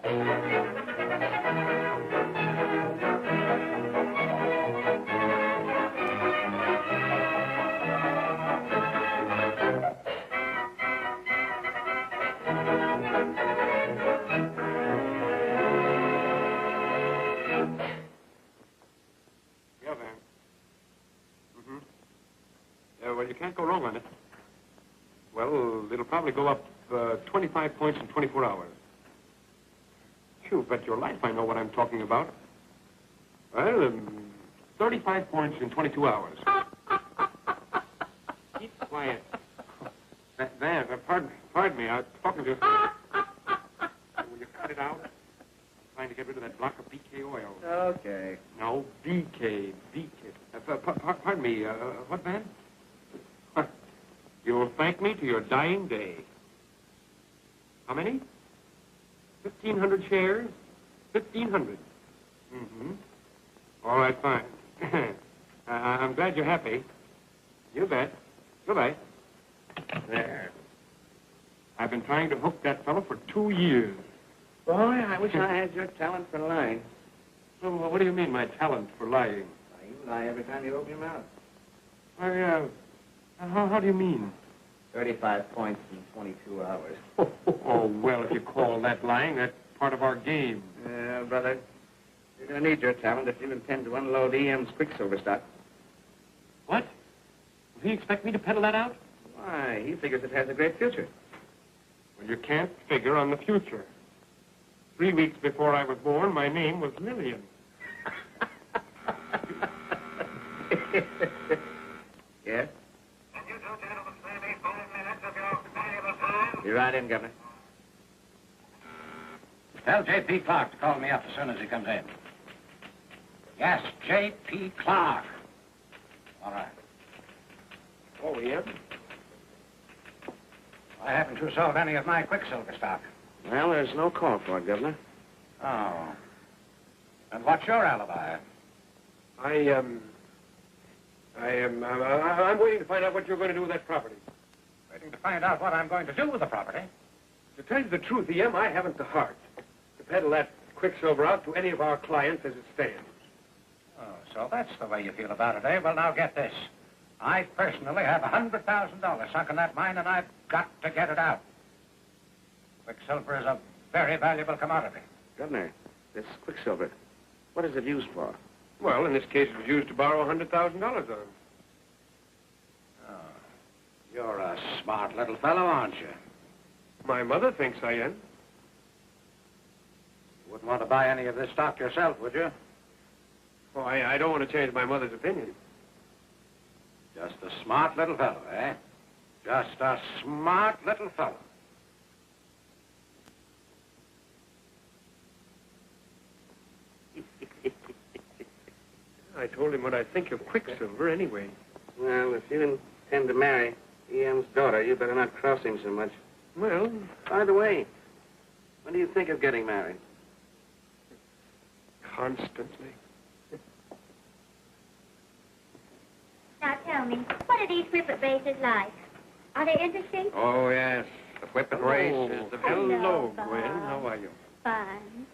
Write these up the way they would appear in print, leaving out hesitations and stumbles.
Well, you can't go wrong on it. Well, it'll probably go up 25 points in 24 hours. You bet your life I know what I'm talking about. Well, 35 points in 22 hours. Keep quiet. Van, pardon me. I was talking to... Will you cut it out? I'm trying to get rid of that block of BK oil. Okay. No, BK. Pardon me. What, Van? You'll thank me to your dying day. How many? 1,500 shares? 1,500. Mm-hmm. All right, fine. I'm glad you're happy. You bet. Goodbye. There. I've been trying to hook that fellow for 2 years. Boy, I wish I had your talent for lying. Well, what do you mean, my talent for lying? You lie every time you open your mouth. How do you mean? 35 points in 22 hours. Oh, well, if you call that lying, that's part of our game. Yeah, brother. You're going to need your talent if you intend to unload EM's Quicksilver stock. What? Does he expect me to peddle that out? Why, he figures it has a great future. Well, you can't figure on the future. 3 weeks before I was born, my name was Lillian. Yes? You're right in, Governor. Tell J.P. Clark to call me up as soon as he comes in. Yes, J.P. Clark. All right. Oh, yeah? Why haven't you sold any of my Quicksilver stock? Well, there's no call for it, Governor. Oh. And what's your alibi? I'm waiting to find out what you're going to do with that property. Waiting to find out what I'm going to do with the property. To tell you the truth, E.M., I haven't the heart to peddle that Quicksilver out to any of our clients as it stands. Oh, so that's the way you feel about it, eh? Well, now get this. I personally have $100,000 sunk in that mine, and I've got to get it out. Quicksilver is a very valuable commodity. Governor, this Quicksilver, what is it used for? Well, in this case, it was used to borrow $100,000 on him. Oh, you're a smart little fellow, aren't you? My mother thinks I am. You wouldn't want to buy any of this stock yourself, would you? Oh, I don't want to change my mother's opinion. Just a smart little fellow, eh? Just a smart little fellow. I told him what I think of Quicksilver anyway. Well, if you intend to marry E.M.'s daughter, you better not cross him so much. Well, by the way, when do you think of getting married? Constantly. Now tell me, what are these whippet races like? Are they interesting? Oh, yes. The whippet race is the... Hello, Bob. Gwen. How are you? Fine.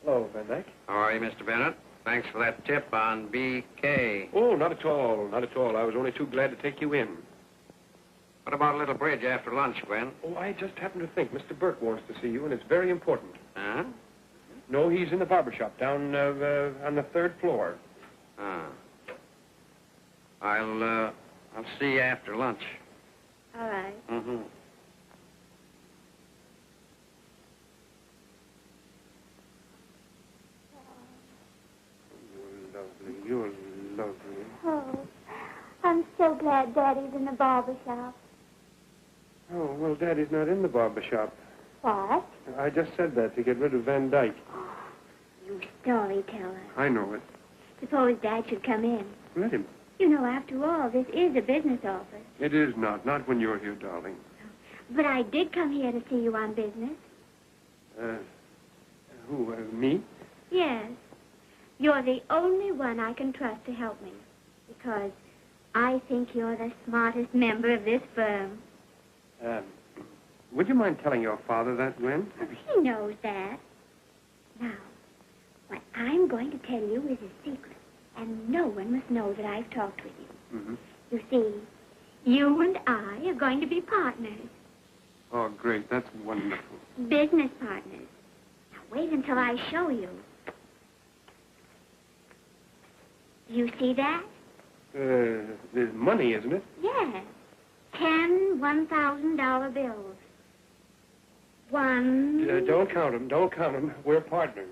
Hello, Van Dyke. How are you, Mr. Bennett? Thanks for that tip on BK. Oh, not at all. Not at all. I was only too glad to take you in. What about a little bridge after lunch, Gwen? Oh, I just happened to think Mr. Burke wants to see you, and it's very important. Huh? No, he's in the barber shop down on the 3rd floor. Ah. I'll see you after lunch. All right. Mm-hmm. You're lovely. Oh, I'm so glad Daddy's in the barber shop. Oh, well, Daddy's not in the barber shop. What? I just said that to get rid of Van Dyke. You storyteller. I know it. Suppose Dad should come in. Let him. You know, after all, this is a business office. It is not. Not when you're here, darling. But I did come here to see you on business. Who, me? Yes. You're the only one I can trust to help me. Because I think you're the smartest member of this firm. Would you mind telling your father that, Gwen? He knows that. I'm going to tell you is a secret, and no one must know that I've talked with you. Mm-hmm. You see, you and I are going to be partners, Oh, great. That's wonderful. business partners. Now, wait until I show you. You see that? There's money, isn't it? Yes. 10 $1,000 bills. One... Don't count them. Don't count them. We're partners.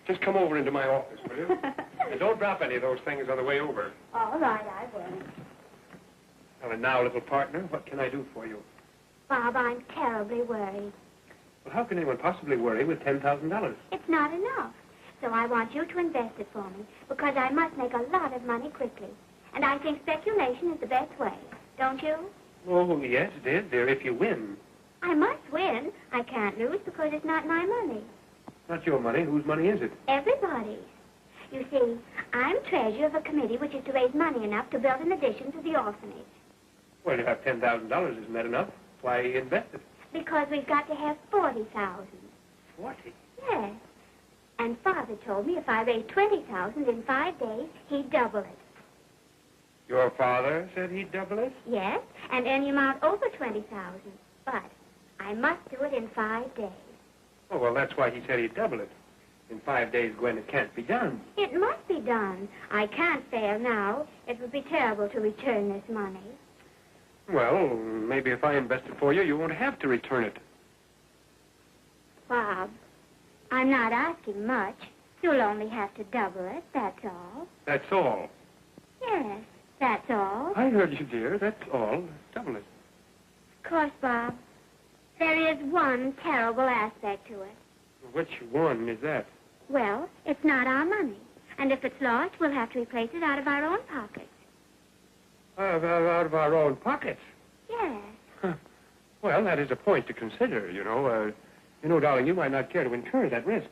Just come over into my office, will you? And don't drop any of those things on the way over. All right, I will. Well, and now, little partner, what can I do for you? Bob, I'm terribly worried. Well, how can anyone possibly worry with $10,000? It's not enough. So I want you to invest it for me, because I must make a lot of money quickly. And I think speculation is the best way. Don't you? Oh, yes, dear, if you win. I must win. I can't lose because it's not my money. Not your money. Whose money is it? Everybody's. You see, I'm treasurer of a committee which is to raise money enough to build an addition to the orphanage. Well, you have $10,000. Isn't that enough? Why invest it? Because we've got to have 40,000. 40? Yes. And Father told me if I raised 20,000 in 5 days, he'd double it. Your father said he'd double it? Yes, and any amount over 20,000. But I must do it in 5 days. Oh, well, that's why he said he'd double it. In 5 days, Gwen, it can't be done. It must be done. I can't fail now. It would be terrible to return this money. Well, maybe if I invest it for you, you won't have to return it. Bob, I'm not asking much. You'll only have to double it, that's all. That's all. Yes, that's all. I heard you, dear. That's all. Double it. Of course, Bob. There is one terrible aspect to it. Which one is that? Well, it's not our money. And if it's lost, we'll have to replace it out of our own pockets. Out of our own pockets. Yes. Well, that is a point to consider, you know. Darling, you might not care to incur that risk.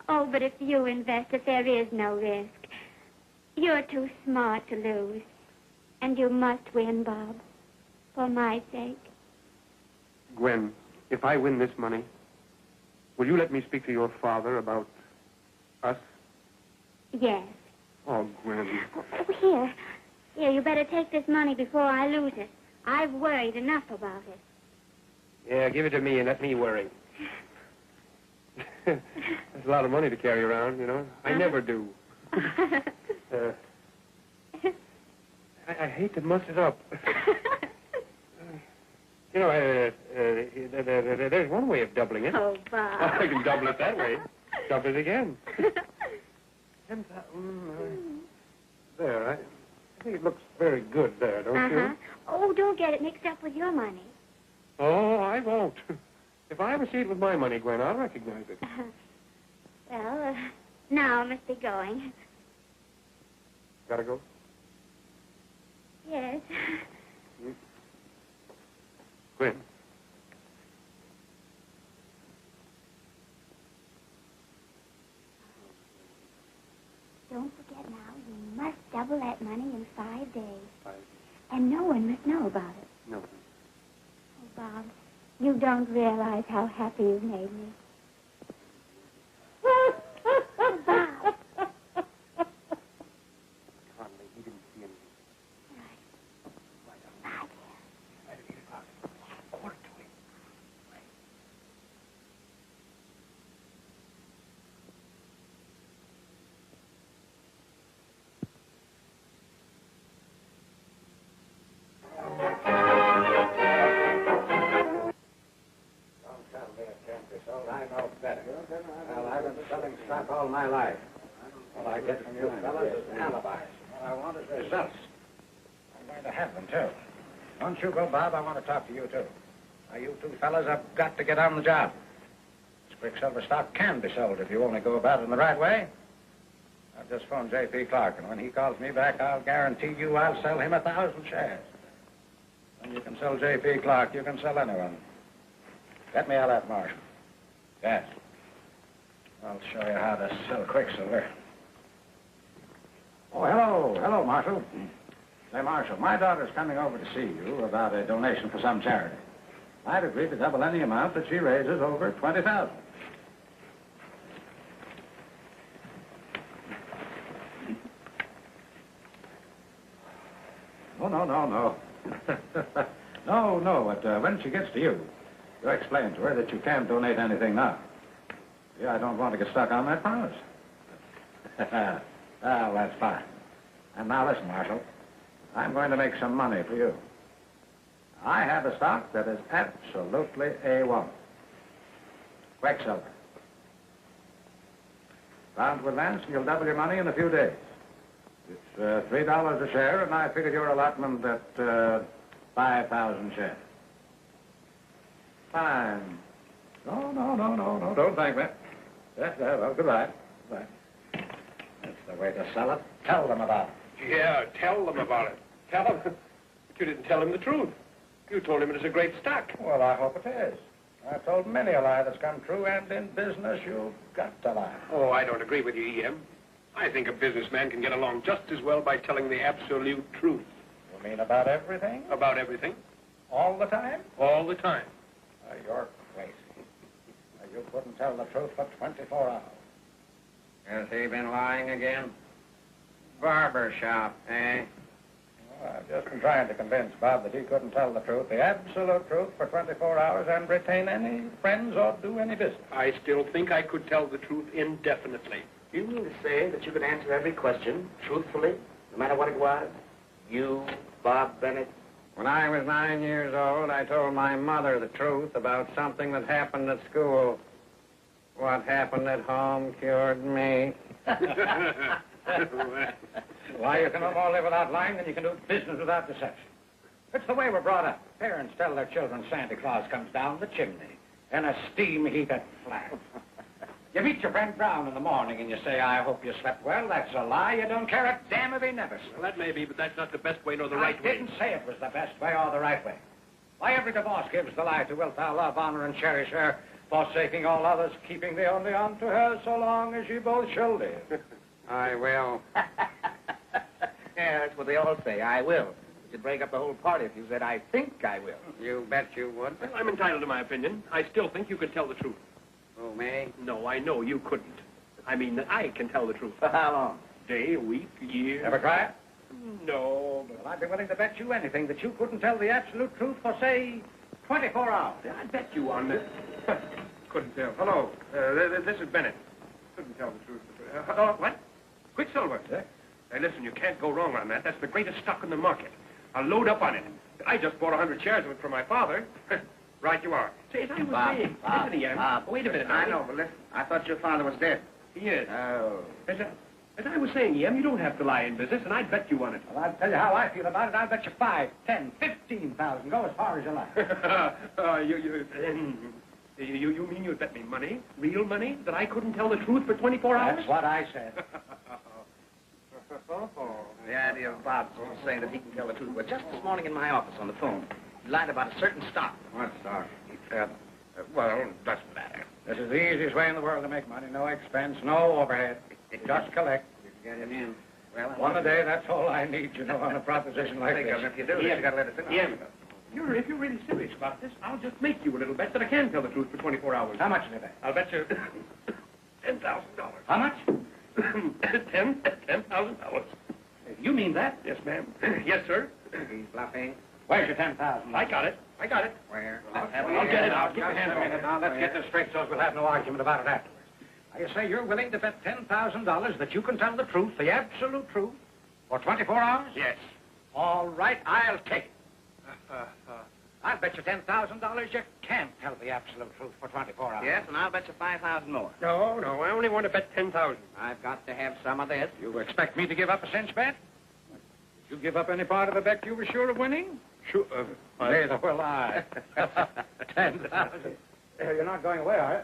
Oh, but if you invest it, there is no risk. You're too smart to lose. And you must win, Bob. For my sake. Gwen, if I win this money, will you let me speak to your father about us? Yes. Oh, Gwen. Oh, here, you better take this money before I lose it. I've worried enough about it. Yeah, give it to me and let me worry. That's a lot of money to carry around, you know. I never do. I hate to muss it up. You know, there's one way of doubling it. Oh, Bob. I can double it that way. Double it again. There, I think it looks very good there, don't you? Oh, don't get it mixed up with your money. Oh, I won't. If I ever see it with my money, Gwen, I'll recognize it. Well, now I must be going. Gotta go? Yes. Gwen. Don't forget now, you must double that money in 5 days. 5. And no one must know about it. No. Oh, Bob, you don't realize how happy you've made me. Bob. Conley, he didn't see anything. Bob. Right at 8 o'clock. Quarter to 8. I know better. Well, I've been selling stock all my life. All I get from you fellas is alibis. All I want is results. I'm going to have them, too. Don't you go, Bob. I want to talk to you, too. Now, you two fellas have got to get on the job. This Quicksilver stock can be sold if you only go about it in the right way. I've just phoned J.P. Clark, and when he calls me back, I'll guarantee you I'll sell him 1,000 shares. When you can sell J.P. Clark, you can sell anyone. Get me L.F. Marshall. Yes. I'll show you how to sell Quicksilver. Oh, hello. Hello, Marshal. Say, Marshal, my daughter's coming over to see you about a donation for some charity. I'd agree to double any amount that she raises over 20,000. Oh, no, no, no. no. But when she gets to you, you explain to her that you can't donate anything now. Yeah, I don't want to get stuck on that promise. Well, that's fine. And now listen, Marshal. I'm going to make some money for you. I have a stock that is absolutely A1. Quicksilver. Round with Lance, and you'll double your money in a few days. It's $3 a share, and I figured your allotment at 5,000 shares. Fine. No. Don't thank me. Yes, well, goodbye. Goodbye. That's the way to sell it. Tell them about it. Yeah, tell them about it. Tell them. But you didn't tell him the truth. You told him it was a great stock. Well, I hope it is. I've told many a lie that's come true, and in business, you've got to lie. Oh, I don't agree with you, E.M. I think a businessman can get along just as well by telling the absolute truth. You mean about everything? About everything. All the time? All the time. You're crazy. You couldn't tell the truth for 24 hours. Has he been lying again? Barber shop, eh? Well, I've just been trying to convince Bob that he couldn't tell the truth, the absolute truth, for 24 hours and retain any friends or do any business. I still think I could tell the truth indefinitely. Do you mean to say that you could answer every question truthfully, no matter what it was? You, Bob Bennett? When I was 9 years old, I told my mother the truth about something that happened at school. What happened at home cured me. Why, you can no more live without lying than you can do business without deception. It's the way we're brought up. Parents tell their children Santa Claus comes down the chimney in a steam-heated flat. You meet your friend Brown in the morning and you say, I hope you slept well. That's a lie. You don't care a damn if he never slept. Well, that may be, but that's not the best way nor the right way. I didn't say it was the best way or the right way. Why, every divorce gives the lie to wilt thou love, honor, and cherish her, forsaking all others, keeping the only unto her so long as ye both shall live. I will. Yeah, that's what they all say. I will. You could break up the whole party if you said, I think I will. You bet you would. Well, I'm entitled to my opinion. I still think you could tell the truth. Who, me? No, I know you couldn't. I mean that I can tell the truth. For how long? Day, week, year. Ever try it? No, Well, I'd be willing to bet you anything that you couldn't tell the absolute truth for, say, 24 hours. I bet you on it. Couldn't tell. Hello, this is Bennett. Couldn't tell the truth. What? Quicksilver? Yeah? Hey, listen, you can't go wrong on that. That's the greatest stock in the market. I'll load up on it. I just bought 100 shares of it for my father. Right you are. Say, as I was saying... Listen, E.M. Wait a minute. I know, but listen, I thought your father was dead. He is. Oh. As I was saying, E.M., you don't have to lie in business, and I'd bet you on it. Well, I'll tell you how I feel about it. I'll bet you 5, 10, 15,000. Go as far as you like. You mean you'd bet me money? Real money? That I couldn't tell the truth for 24 hours? That's what I said. The idea of Bob's saying that he can tell the truth. Well, just this morning in my office on the phone, he lied about a certain stock. What stock? He said, well, doesn't matter. This is the easiest way in the world to make money. No expense, no overhead. Just collect. Get him in. Well, One a day, that's all I need, you know, on a proposition like think this. of it. If you do, Yeah. you got to let us in. Yeah. If you're really serious about this, I'll just make you a little bet that I can tell the truth for 24 hours. How much is it? I'll bet you $10,000. How much? $10,000. You mean that? Yes, ma'am. Yes, sir. He's bluffing. Where's your 10,000? I got it. Where? I'll get it out. Give me a hand a minute now. Let's get this straight so we'll have no argument about it afterwards. Now, you say you're willing to bet $10,000 that you can tell the truth, the absolute truth, for 24 hours? Yes. All right, I'll take it. I'll bet you $10,000 you can't tell the absolute truth for 24 hours. Yes, and I'll bet you 5,000 more. No, I only want to bet 10,000. I've got to have some of this. You expect me to give up a cinch bet? Did you give up any part of a bet you were sure of winning? Sure. Neither will I. 10,000. You're not going away, are you?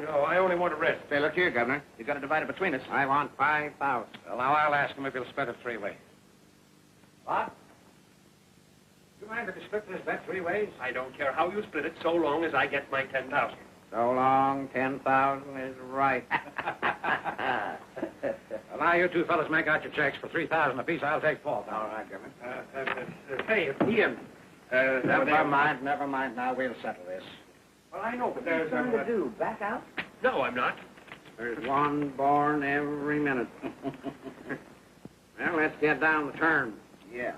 No, I only want to rest. Say, look here, Governor. You've got to divide it between us. I want 5,000. Well, now I'll ask him if he'll split it 3 ways. What? Do you mind if you split this bet 3 ways? I don't care how you split it, so long as I get my 10,000. So long, 10,000 is right. Well, now you two fellas make out your checks for 3,000 apiece. I'll take 4,000. All right, Governor. Hey, Ian. Never mind. Now we'll settle this. Well, I know, but What are you there's... trying to do? Back out? No, I'm not. There's one born every minute. Well, let's get down the turn. Yeah.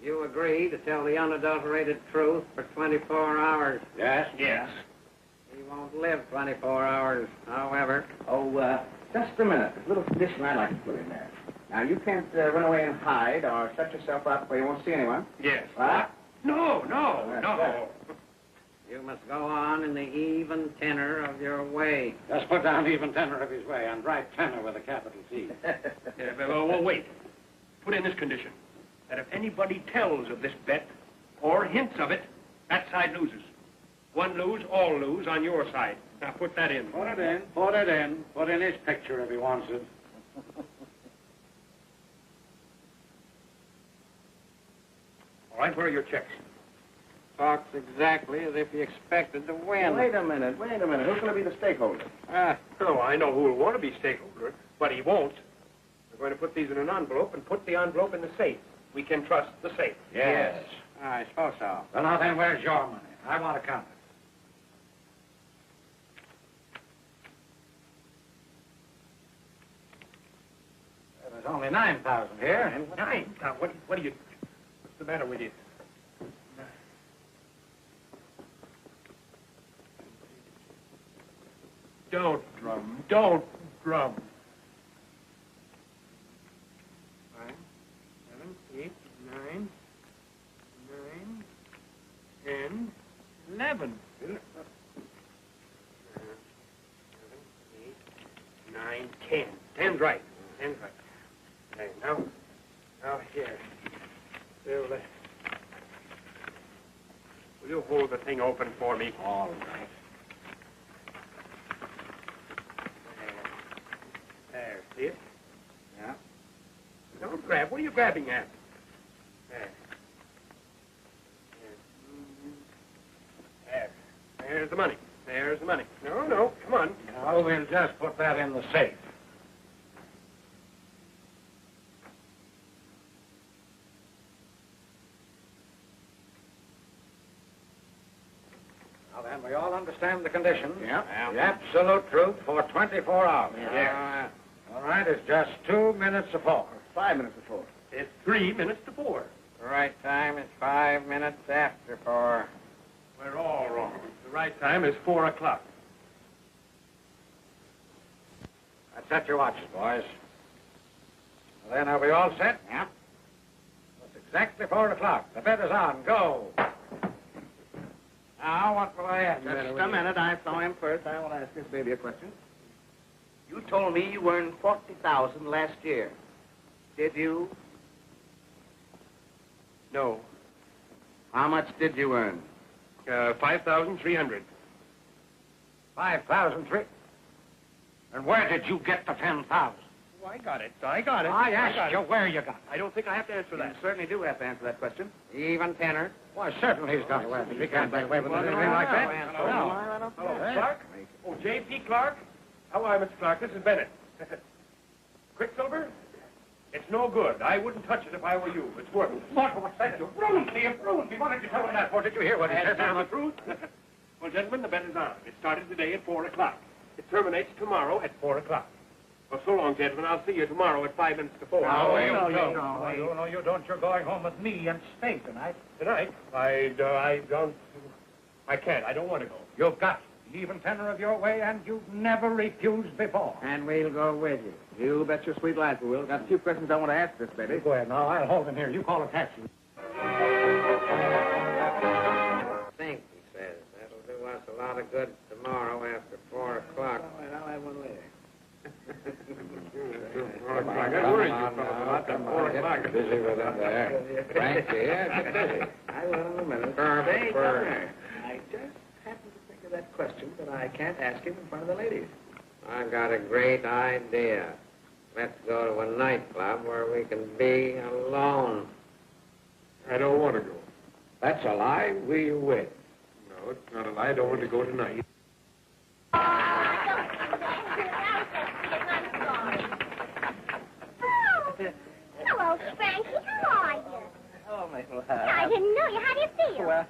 You agree to tell the unadulterated truth for 24 hours. Yes? Yes. He won't live 24 hours, however. Oh, just a minute. There's a little condition I'd like to put in there. Now, you can't run away and hide or shut yourself up where you won't see anyone. Yes. What? No. You must go on in the even tenor of your way. Just put down even tenor of his way and write tenor with a capital T. Well, wait. Put in this condition, that if anybody tells of this bet or hints of it, that side loses. One lose, all lose on your side. Now, put that in. Put it in. Put in his picture if he wants it. All right, where are your checks? Talks exactly as if you expected to win. Wait a minute. Who's going to be the stakeholder? Oh, I know who will want to be stakeholder, but he won't. We're going to put these in an envelope and put the envelope in the safe. We can trust the safe. Yes. I suppose so. Well, now then, where's your money? I want to count it. There's only 9,000 here. 9? Now, what do you... What's the matter with you? Don't drum. 5, 7, 8, 9, 10, 11. 7, 8, 9, 10. 10's right. Okay, now here. Will you hold the thing open for me? All right. There, see it? Yeah. Don't grab. What are you grabbing at? There. There's the money. No, come on. No, we'll just put that in the safe. Now then, we all understand the conditions. Yep. The absolute truth for 24 hours. Yeah. All right, it's just 2 minutes to 4. 5 minutes before. It's 3 minutes to 4. The right time is 5 minutes after 4. We're all wrong. The right time is 4 o'clock. Set your watches, boys. Well, then, are we all set? Yeah. It's exactly 4 o'clock. The bet is on. Go. Now, what will I ask? Just a minute. I saw him first. I will ask this baby a question. You told me you earned $40,000 last year. Did you? No. How much did you earn? 5,300. 5,003. And where did you get the 10,000? Oh, I got it. I asked you where you got it. I don't think I have to answer You that. certainly do have to answer that question. Even tenor. Why, certainly he's got to answer. He can't get away with anything like that. Hello, Clark? Oh, J.P. Clark? How are you, Mr. Clark? This is Bennett. Quicksilver? It's no good. I wouldn't touch it if I were you. It's worthless. What's that? You ruined me. What did you tell him that for? Did you hear what he said? Tell the truth? Well, gentlemen, the bet is on. It started today at 4 o'clock. It terminates tomorrow at 4 o'clock. Well, so long, gentlemen. I'll see you tomorrow at 5 minutes to 4. No, you don't. You're going home with me and stay tonight. Tonight? I don't... I can't. I don't want to go. You've got the even tenor of your way, and you've never refused before. And we'll go with you. You bet your sweet life we will. Got a few questions I want to ask this baby. Go ahead now. I'll hold him here. You call a taxi. Think, he says. That'll do us a lot of good tomorrow after 4 o'clock. All right, I'll have one later. Busy with him there. Frankie, yeah, get busy. I will in a minute. Say, Governor, I just happened to think of that question, but I can't ask him in front of the ladies. I've got a great idea. Let's go to a nightclub where we can be alone. I don't want to go. That's a lie. We win. No, it's not a lie. I don't want to go tonight. Hello, Frankie. How are you? Hello, Mabel. I didn't know you. How do you feel? Well,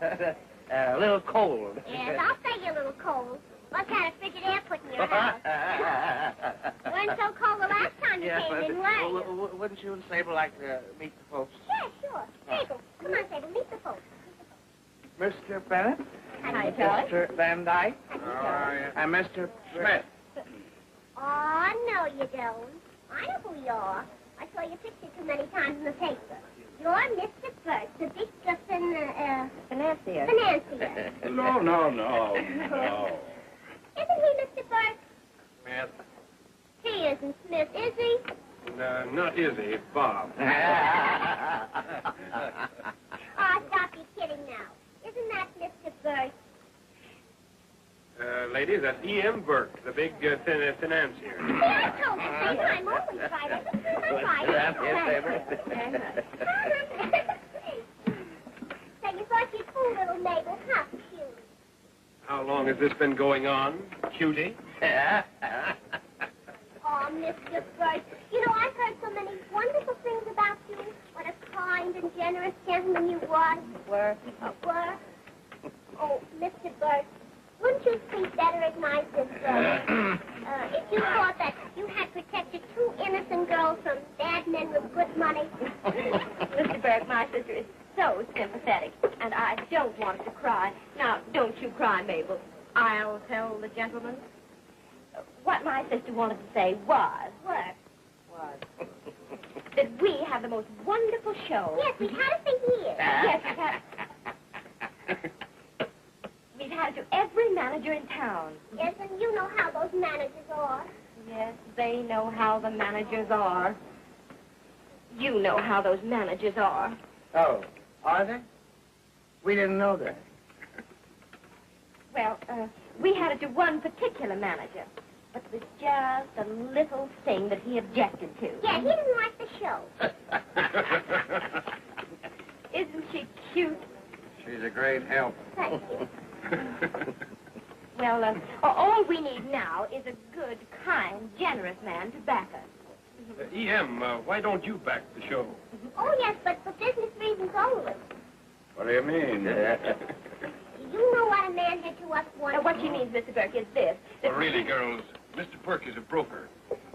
a little cold. Yes, I'll say you're a little cold. What kind of frigid air put in your house? Wasn't so cold the last time you Yes, came, but didn't it? wouldn't you and Sable like to meet the folks? Yeah, sure. Mabel, come Come on, Sable, meet the folks. Mr. Bennett? Hi, Charlie. Mr. Van Dyke? And Mr. Smith. Oh, no, you don't. I know who you are. I saw your picture too many times in the paper. You're Mr. Burt, the big financier. Financier. No. Isn't he Mr. Burt? Smith. He isn't Smith, is he? Not Izzy, Bob. Oh, stop your kidding now. Isn't that Mr. Burt? Lady, that's E.M. Burke, the big financier. Yeah, I told you, Sable. I'm always right. Every time I'm right. So you thought you'd fool little Mabel, huh, cute? How long has this been going on, cutie? Oh, Mr. Burt, you know, I've heard so many wonderful things about you. What a kind and generous gentleman you was. Were. Oh, Mr. Burt, wouldn't you please better recognize this, if you thought that you had protected two innocent girls from bad men with good money? Mr. Burke, my sister is so sympathetic, and I don't want her to cry. Now, don't you cry, Mabel. I'll tell the gentleman. What my sister wanted to say was... What? that we have the most wonderful show. Yes, we've had it for years. Yes, we've had it to every manager in town. Yes, and you know how those managers are. Yes, they know how the managers are. You know how those managers are. Oh, are they? We didn't know that. Well, we had it to one particular manager, but it was just a little thing that he objected to. Yeah, he didn't like the show. Isn't she cute? She's a great help. Thank you. Well, all we need now is a good, kind, generous man to back us. E.M., why don't you back the show? Oh, yes, but for business reasons only. What do you mean? You know what a man did to us once. What she means, Mr. Burke, is this. Well, really, girls, Mr. Burke is a broker.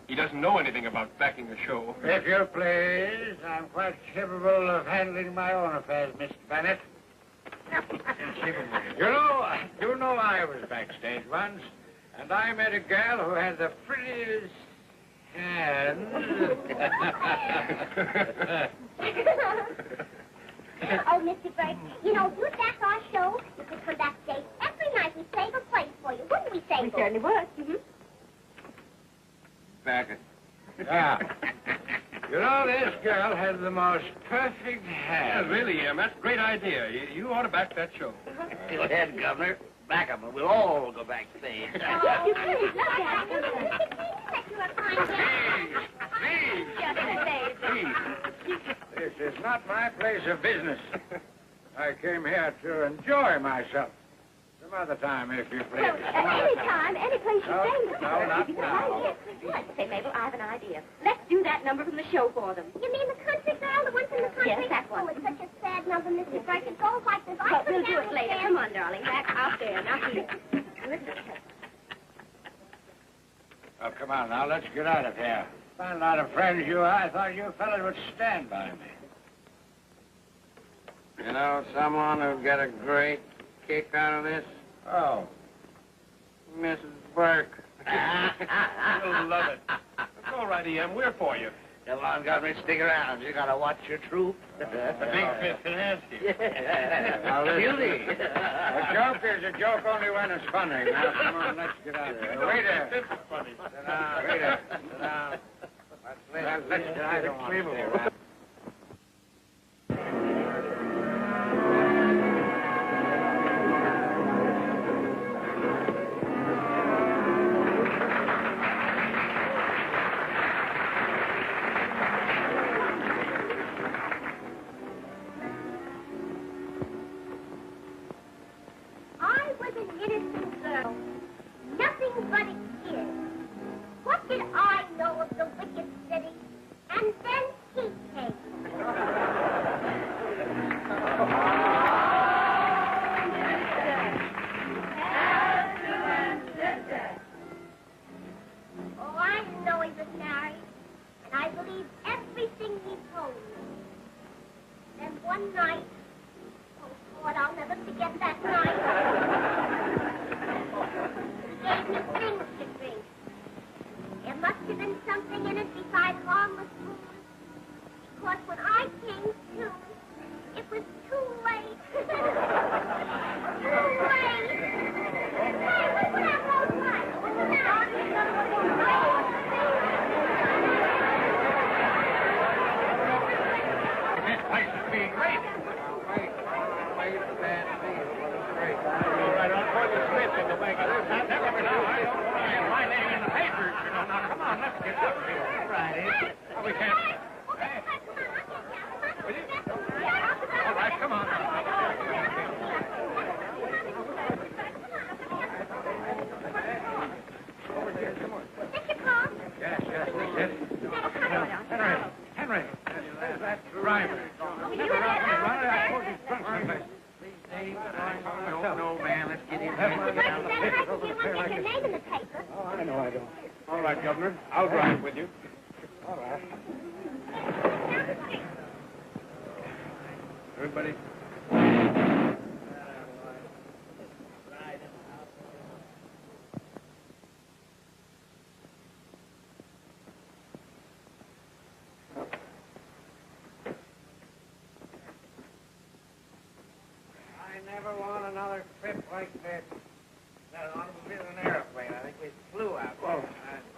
He doesn't know anything about backing a show. If you please, I'm quite capable of handling my own affairs, Mr. Bennett. You know I was backstage once, and I met a girl who had the prettiest hands. Oh, Mr. Burke, you know, if you'd back our show, you could come backstage every night. We'd save a place for you, wouldn't we, Sable? We certainly would. Mm-hmm. Back it. Yeah. You know, this girl has the most perfect Yeah, hands. really, E.M., that's a great idea. You ought to back that show. Go ahead, Governor. Back up, and we'll all go backstage. Oh, you couldn't look at him. You're a fine This is not my place of business. I came here to enjoy myself. Some other time, if you please. Any time, any place you say, Mr. No, Burke. not now. Yes, we would. Say, Mabel, I have an idea. Let's do that number from the show for them. You mean the country girl, the one from the country? Yes, that one. Oh, it's such a sad number, Mr. Burke. It goes like this. But we'll do it later. Come on, darling. Back out there. Now, here. Oh, come on now, let's get out of here. Find out of friends you are. I thought you fellas would stand by me. You know someone who'd get a great kick out of this? Oh. Mrs. Burke. You'll love it. It's all right, E.M., we're for you. Come on, Governor, stick around. You gotta watch your troop. The big fifth financier. Now, listen. Beauty. A joke is a joke only when it's funny. Now, come on, let's get out of here. Waiter. It's funny. Sit down, waiter. Sit down. Let's get out of here. I was an innocent girl. Nothing but a kid. What did I know of the wicked city? And then he came. Oh, I know he was married, and I believed everything he told me. Then one night, get that night. He gave me things to drink. There must have been something in it besides harmless booze. Because when I came to, it was too late. Too late. Hey, what's that road like? This place is being raided. Wait for that field. Great. All right, I'll call you Smith and go back. Never know. I don't want my name in the papers. You know. Now, come on, let's get up here. All right. We can't. All right, come on. Mr. Cross? Yes, that's it. Henry, there's that driver. Never run it. I told you drunk someplace. No, man, let's get in Mr. here. Buck, you don't want to get your name in the paper. Oh, I know I don't. All right, Governor. I'll drive with you. All right. Everybody. I never want another trip like this. That automobile and airplane. I think we flew out. Well,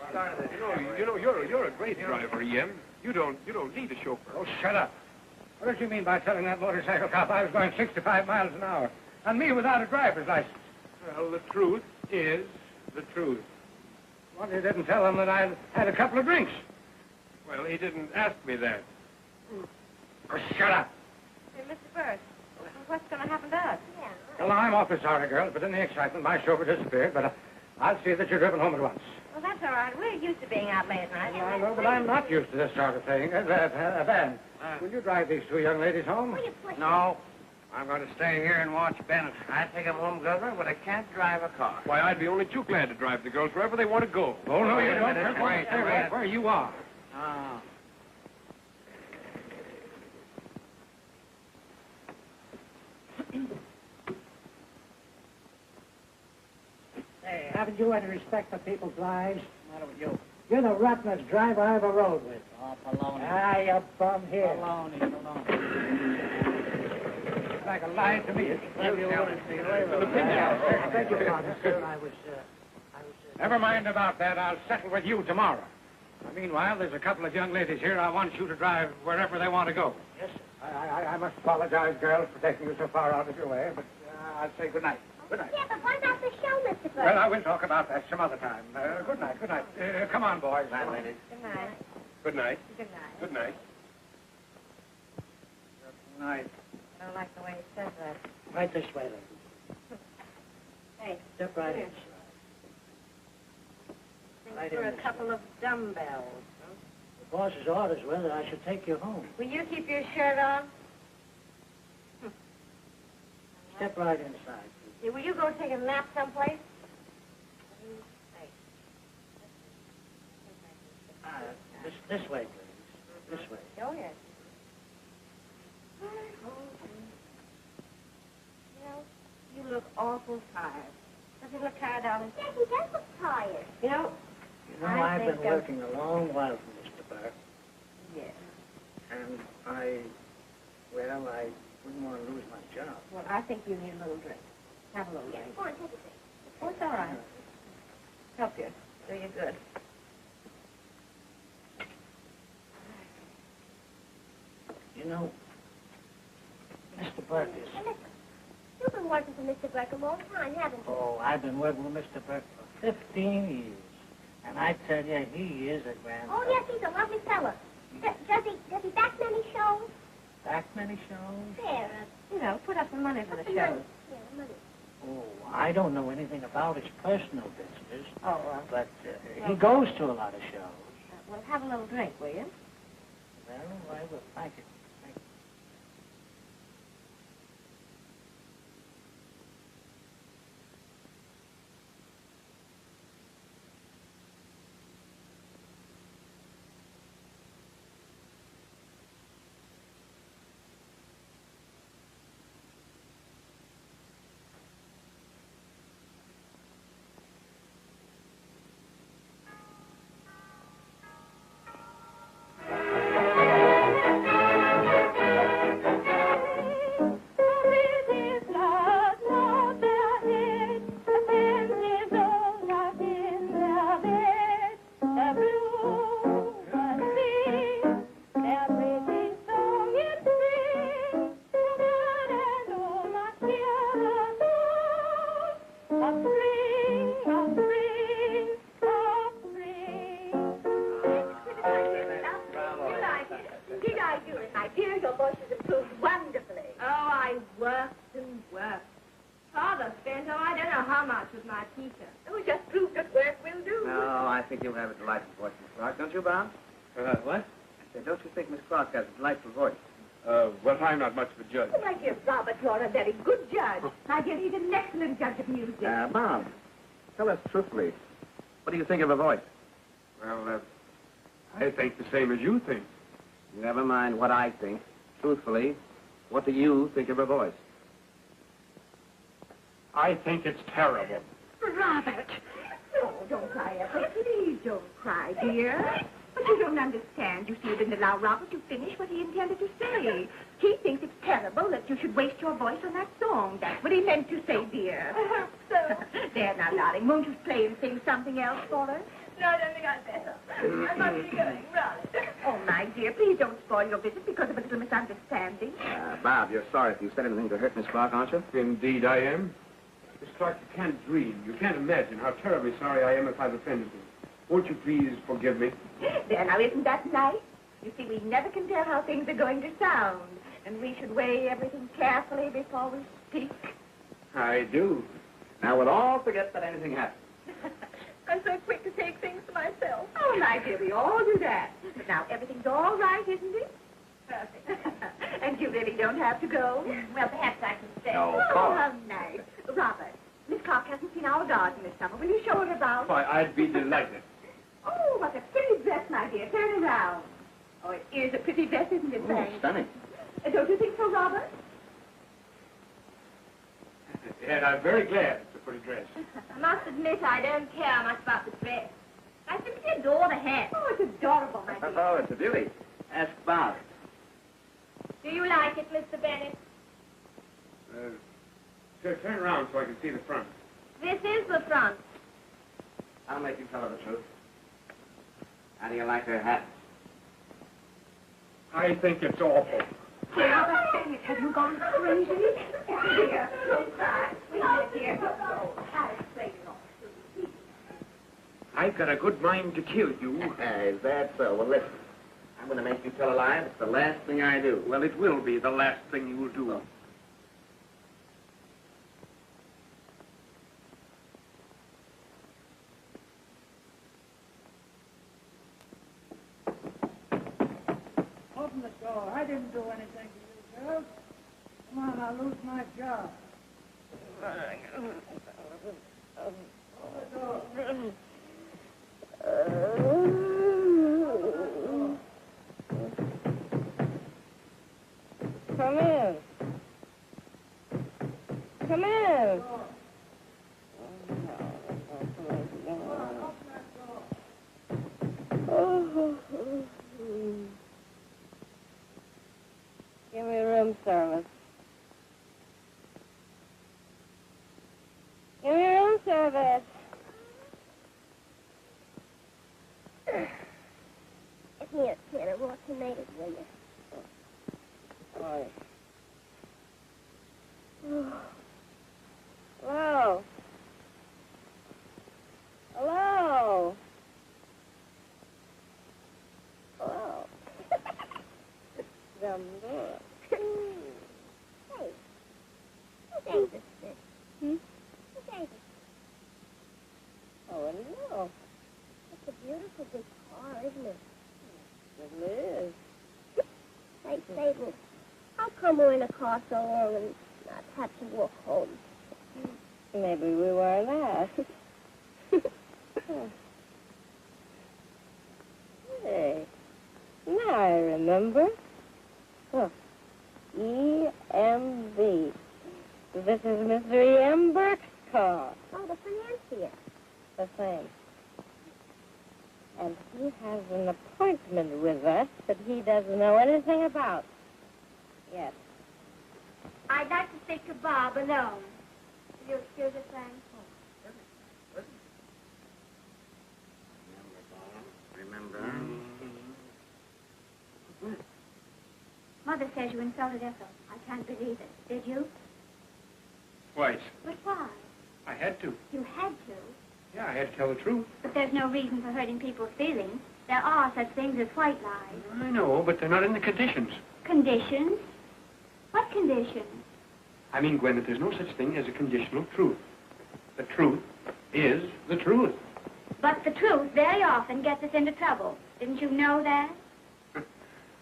I started it. You know, you're a great driver, Em. You don't need a chauffeur. Oh, shut up. What did you mean by telling that motorcycle cop I was going 65 miles an hour? And me without a driver's license? Well, the truth is the truth. Well, you didn't tell him that I had a couple of drinks. Well, he didn't ask me that. Oh, shut up. Hey, Mr. Burke, what's going to happen to us? Well, I'm awfully sorry, girls, but in the excitement, my chauffeur disappeared, but I'll see that you're driven home at once. Well, that's all right. We're used to being out late at night. I know, but I'm not used to this sort of thing. Ben, will you drive these two young ladies home? No. I'm going to stay here and watch Bennett. I take him home, Governor, but I can't drive a car. Why, I'd be only too glad to drive the girls wherever they want to go. Oh, no, you Wait a don't. minute, They're going to stay wait. right where you are. Oh. Hey, haven't you any respect for people's lives? What's the matter with you? You're the rottenest driver I ever rode with. Oh, baloney. Ah, you bum here. Baloney. It's like a lie to me. I beg your pardon, sir. I was Never mind about that. I'll settle with you tomorrow. Meanwhile, there's a couple of young ladies here. I want you to drive wherever they want to go. Yes, sir. I must apologize, girls, for taking you so far out of your way, but I'll say good night. Good night. Yeah, but what about the show, Mr. Burke? Well, I will talk about that some other time. Good night, good night. Come on, boys. Night, ladies. Good night. Good night. Good night. Good night. Good night. I don't like the way he says that. Right this way, lady. Hey, Step right in. thanks for a couple of dumbbells. The boss's orders were that I should take you home. Will you keep your shirt on? Step right inside. Yeah, will you go take a nap someplace? This way, please. This way. Oh, yes. You know, you look awful tired. Does he look tired, darling? Yes, he does look tired. You know, You know, I I've been think, working a long while for Mr. Burke, yes. and I wouldn't want to lose my job. Well, I think you need a little drink. Have a little drink. Go on, take a drink. Oh, it's all right. Help you. Do you good. You know, Mr. Burke is... Hey, listen. You've been working for Mr. Burke a long time, haven't you? Oh, I've been working with Mr. Burke for 15 years. And I tell you, he is a grand... Oh, yes, he's a lovely fella. Does he back many shows? Back many shows? There, You know, put up some money for the the show. money. Yeah, the money. Oh, I don't know anything about his personal business, Oh, but he goes to a lot of shows. well, have a little drink, will you? Well, I will. Thank you. have a delightful voice, Miss Clark. Don't you, Bob? What? I said, don't you think Miss Clark has a delightful voice? Well, I'm not much of a judge. Oh, my dear Robert, you're a very good judge. My dear, he's an excellent judge of music. Bob, tell us truthfully, what do you think of her voice? Well, I think the same as you think. Never mind what I think. Truthfully, what do you think of her voice? I think it's terrible. Robert! Oh, don't cry, Ethel. Please don't cry, dear. But you don't understand. You see, you didn't allow Robert to finish what he intended to say. He thinks it's terrible that you should waste your voice on that song. That's what he meant to say, dear. I hope so. There now, darling. Won't you play and sing something else for us? No, I don't think I'd better. I must be going. Right. Oh, my dear, please don't spoil your visit because of a little misunderstanding. Bob, you're sorry if you said anything to hurt Miss Clark, aren't you? Indeed, I am. Miss Clark, you can't dream. You can't imagine how terribly sorry I am if I've offended you. Won't you please forgive me? There, now, isn't that nice? You see, we never can tell how things are going to sound, and we should weigh everything carefully before we speak. I do. Now, we'll all forget that anything happened. I'm so quick to take things for myself. Oh, my dear, we all do that. But now, everything's all right, isn't it? Perfect. And you really don't have to go? Well, perhaps I can stay. No, Oh, Clark. how nice. Robert, Miss Clark hasn't seen our garden this summer. Will you show her about? Why, I'd be delighted. Oh, what a pretty dress, my dear. Turn around. Oh, it is a pretty dress, isn't it, Frank? Stunning. Don't you think so, Robert? And I'm very glad it's a pretty dress. I must admit I don't care much about the dress. I simply adore the hat. Oh, it's adorable, my dear. Oh, it's a beauty. Ask Bob. Do you like it, Mr. Bennett? Turn around so I can see the front. This is the front. I'll make you tell her the truth. How do you like her hat? I think it's awful. Robert Bennett, have you gone crazy? Dear, don't cry. Wait a minute, dear. Oh, I'll explain it all. I've got a good mind to kill you. Is that so? Well, listen. I'm going to make you tell a lie. It's the last thing I do. Well, it will be the last thing you'll do. Open the door. I didn't do anything to you, girls. Come on, I'll lose my job. Come in. Come in. Give me room service. Give me room service. Give me a tin of what's made of, will you? Hello. Hello. Hello. Hey, who gave this thing? Hmm? Who gave it? Oh, no. It's a beautiful big car, isn't it? It is. Hey, Satan, how come we're in a car so long and not have to walk home? Maybe we weren't asked. Hey, now I remember. Look, E.M.B. This is Mr. E.M. Burke's car. Oh, the financier. The same. And he has an appointment with us that he doesn't know anything about. Yes. I'd like to speak to Bob alone. Will you excuse us, Frank? Remember? Mother says you insulted Ethel. I can't believe it. Did you? Twice. But why? I had to. You had to. Yeah, I had to tell the truth. But there's no reason for hurting people's feelings. There are such things as white lies. I know, but they're not in the conditions. Conditions? What conditions? I mean, Gwen, that there's no such thing as a conditional truth. The truth is the truth. But the truth very often gets us into trouble. Didn't you know that?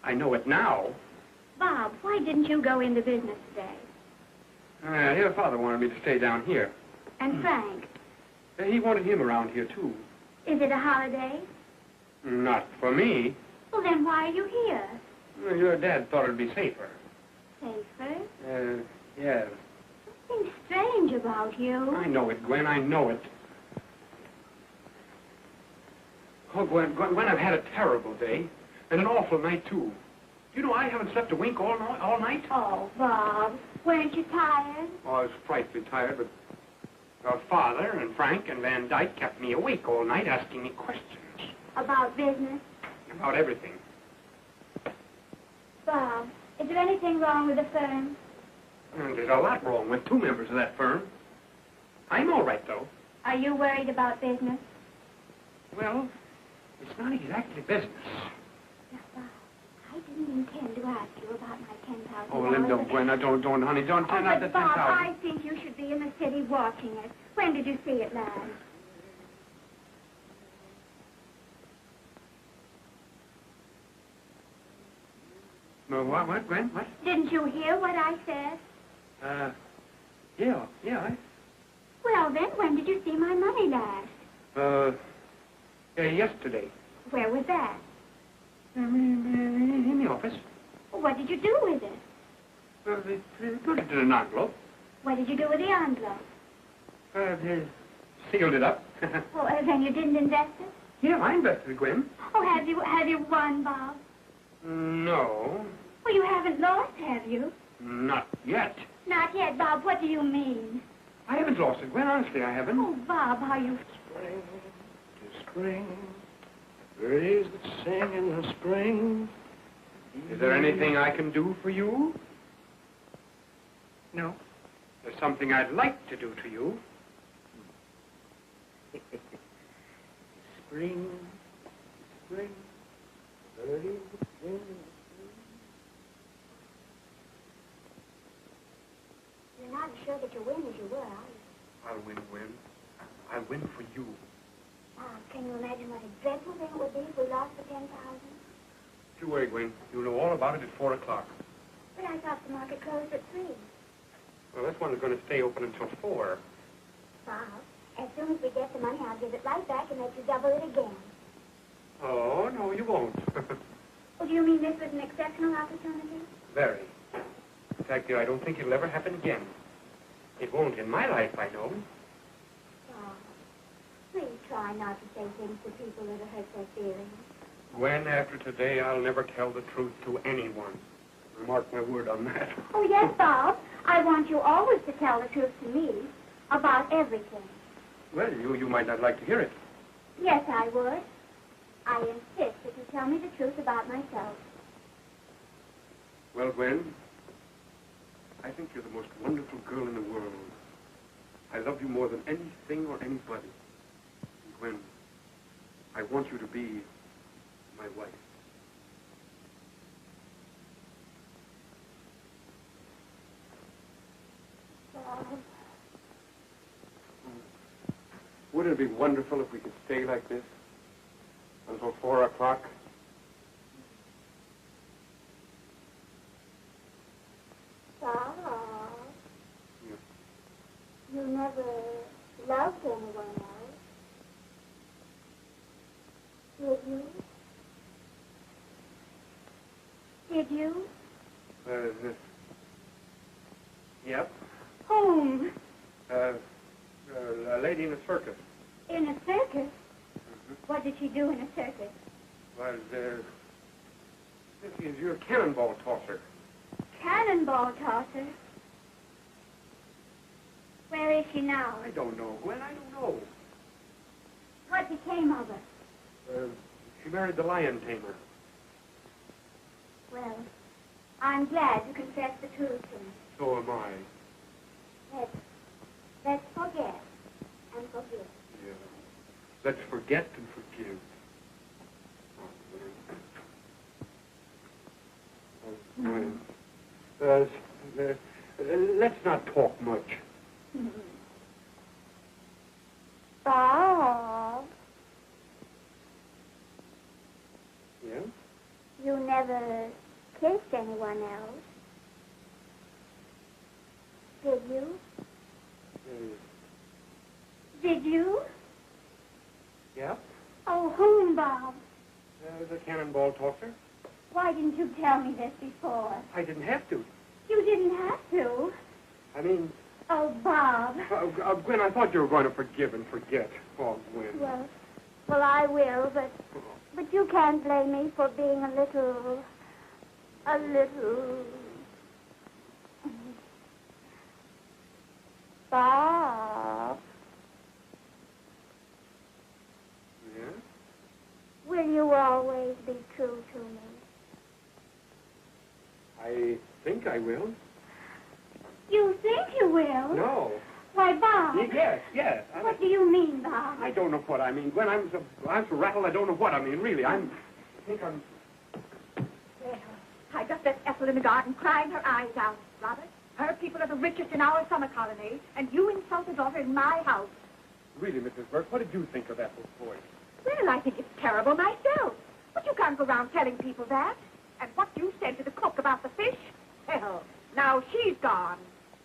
I know it now. Bob, why didn't you go into business today? Your father wanted me to stay down here. And Frank? He wanted him around here, too. Is it a holiday? Not for me. Well, then why are you here? Your dad thought it'd be safer. Safer? Yes. Something strange about you. I know it, Gwen. I know it. Oh, Gwen, I've had a terrible day. And an awful night, too. You know, I haven't slept a wink all night. Oh, Bob, weren't you tired? Oh, I was frightfully tired, but your father and Frank and Van Dyke kept me awake all night asking me questions. About business? About everything. Bob, is there anything wrong with the firm? And there's a lot wrong with 2 members of that firm. I'm all right, though. Are you worried about business? Well, it's not exactly business. Now, Bob, I didn't intend to ask you about my $10,000. Oh, Linda, Gwen, don't, honey, don't turn out the but Bob, 10,000. I think you should be in the city watching it. When did you see it last? No, what, Gwen? What? Didn't you hear what I said? Yeah. Well, then, when did you see my money last? Yesterday. Where was that? In the office. What did you do with it? They put it in an envelope. What did you do with the envelope? They sealed it up. Oh, then you didn't invest it? Yeah, I invested it, Gwen. Oh, have you won, Bob? No, Well, you haven't lost, have you? not yet. Not yet, Bob. What do you mean? I haven't lost it, Gwen. Honestly, I haven't. Oh, Bob, how you... Spring to spring, birdies that sing in the spring. Is there anything I can do for you? No. There's something I'd like to do to you. Spring, spring, birdies that sing in the spring. You're not as sure that you'll win as you were, are you? I'll win, Gwen. I'll win for you. Can you imagine what a dreadful thing it would be if we lost the 10,000? Don't worry, Gwen. You'll know all about it at 4 o'clock. But I thought the market closed at 3. Well, this one's going to stay open until 4. Bob, as soon as we get the money, I'll give it right back and let you double it again. Oh, no, you won't. Well, do you mean this was an exceptional opportunity? Very. In fact, dear, I don't think it'll ever happen again. It won't in my life, I know. Oh, please try not to say things to people that'll hurt their feelings. Gwen, after today, I'll never tell the truth to anyone. Mark my word on that. Oh, yes, Bob. I want you always to tell the truth to me about everything. Well, you might not like to hear it. Yes, I would. I insist that you tell me the truth about myself. Well, Gwen, I think you're the most wonderful girl in the world. I love you more than anything or anybody. And Gwen, I want you to be my wife. Bob, Wouldn't it be wonderful if we could stay like this until 4 o'clock? Bob, Yeah. you never loved anyone else, did you? Did you? Yep. Whom? A lady in a circus. In a circus? What did she do in a circus? Well, you're a cannonball tosser. Cannonball tosser. Where is she now? I don't know, Gwen. I don't know. What became of her? She married the lion tamer. Well, I'm glad you confessed the truth to me. So am I. Let's forget and forgive. Yeah. Let's forget and forgive. Let's not talk much. Bob. You never kissed anyone else, did you? Did you? Yeah? Oh, whom, Bob? The cannonball tosser. Why didn't you tell me this before? I didn't have to. You didn't have to. I mean, Oh, Bob. Gwen, I thought you were going to forgive and forget. Oh, Gwen. Well, I will, but you can't blame me for being a little... Bob, Yeah? will you always be true to me? I think I will. You think you will? No. Why, Bob. Yes. What do you mean, Bob? I don't know what I mean, Gwen. I'm so rattled. I don't know what I mean. Really, I think I'm. Well, I just left Ethel in the garden crying her eyes out, Robert. Her people are the richest in our summer colony, and you insult a daughter in my house. Really, Mrs. Burke, what did you think of that little boy? Well, I think it's terrible myself. But you can't go around telling people that. And what you said to the cook about the fish, well, now she's gone.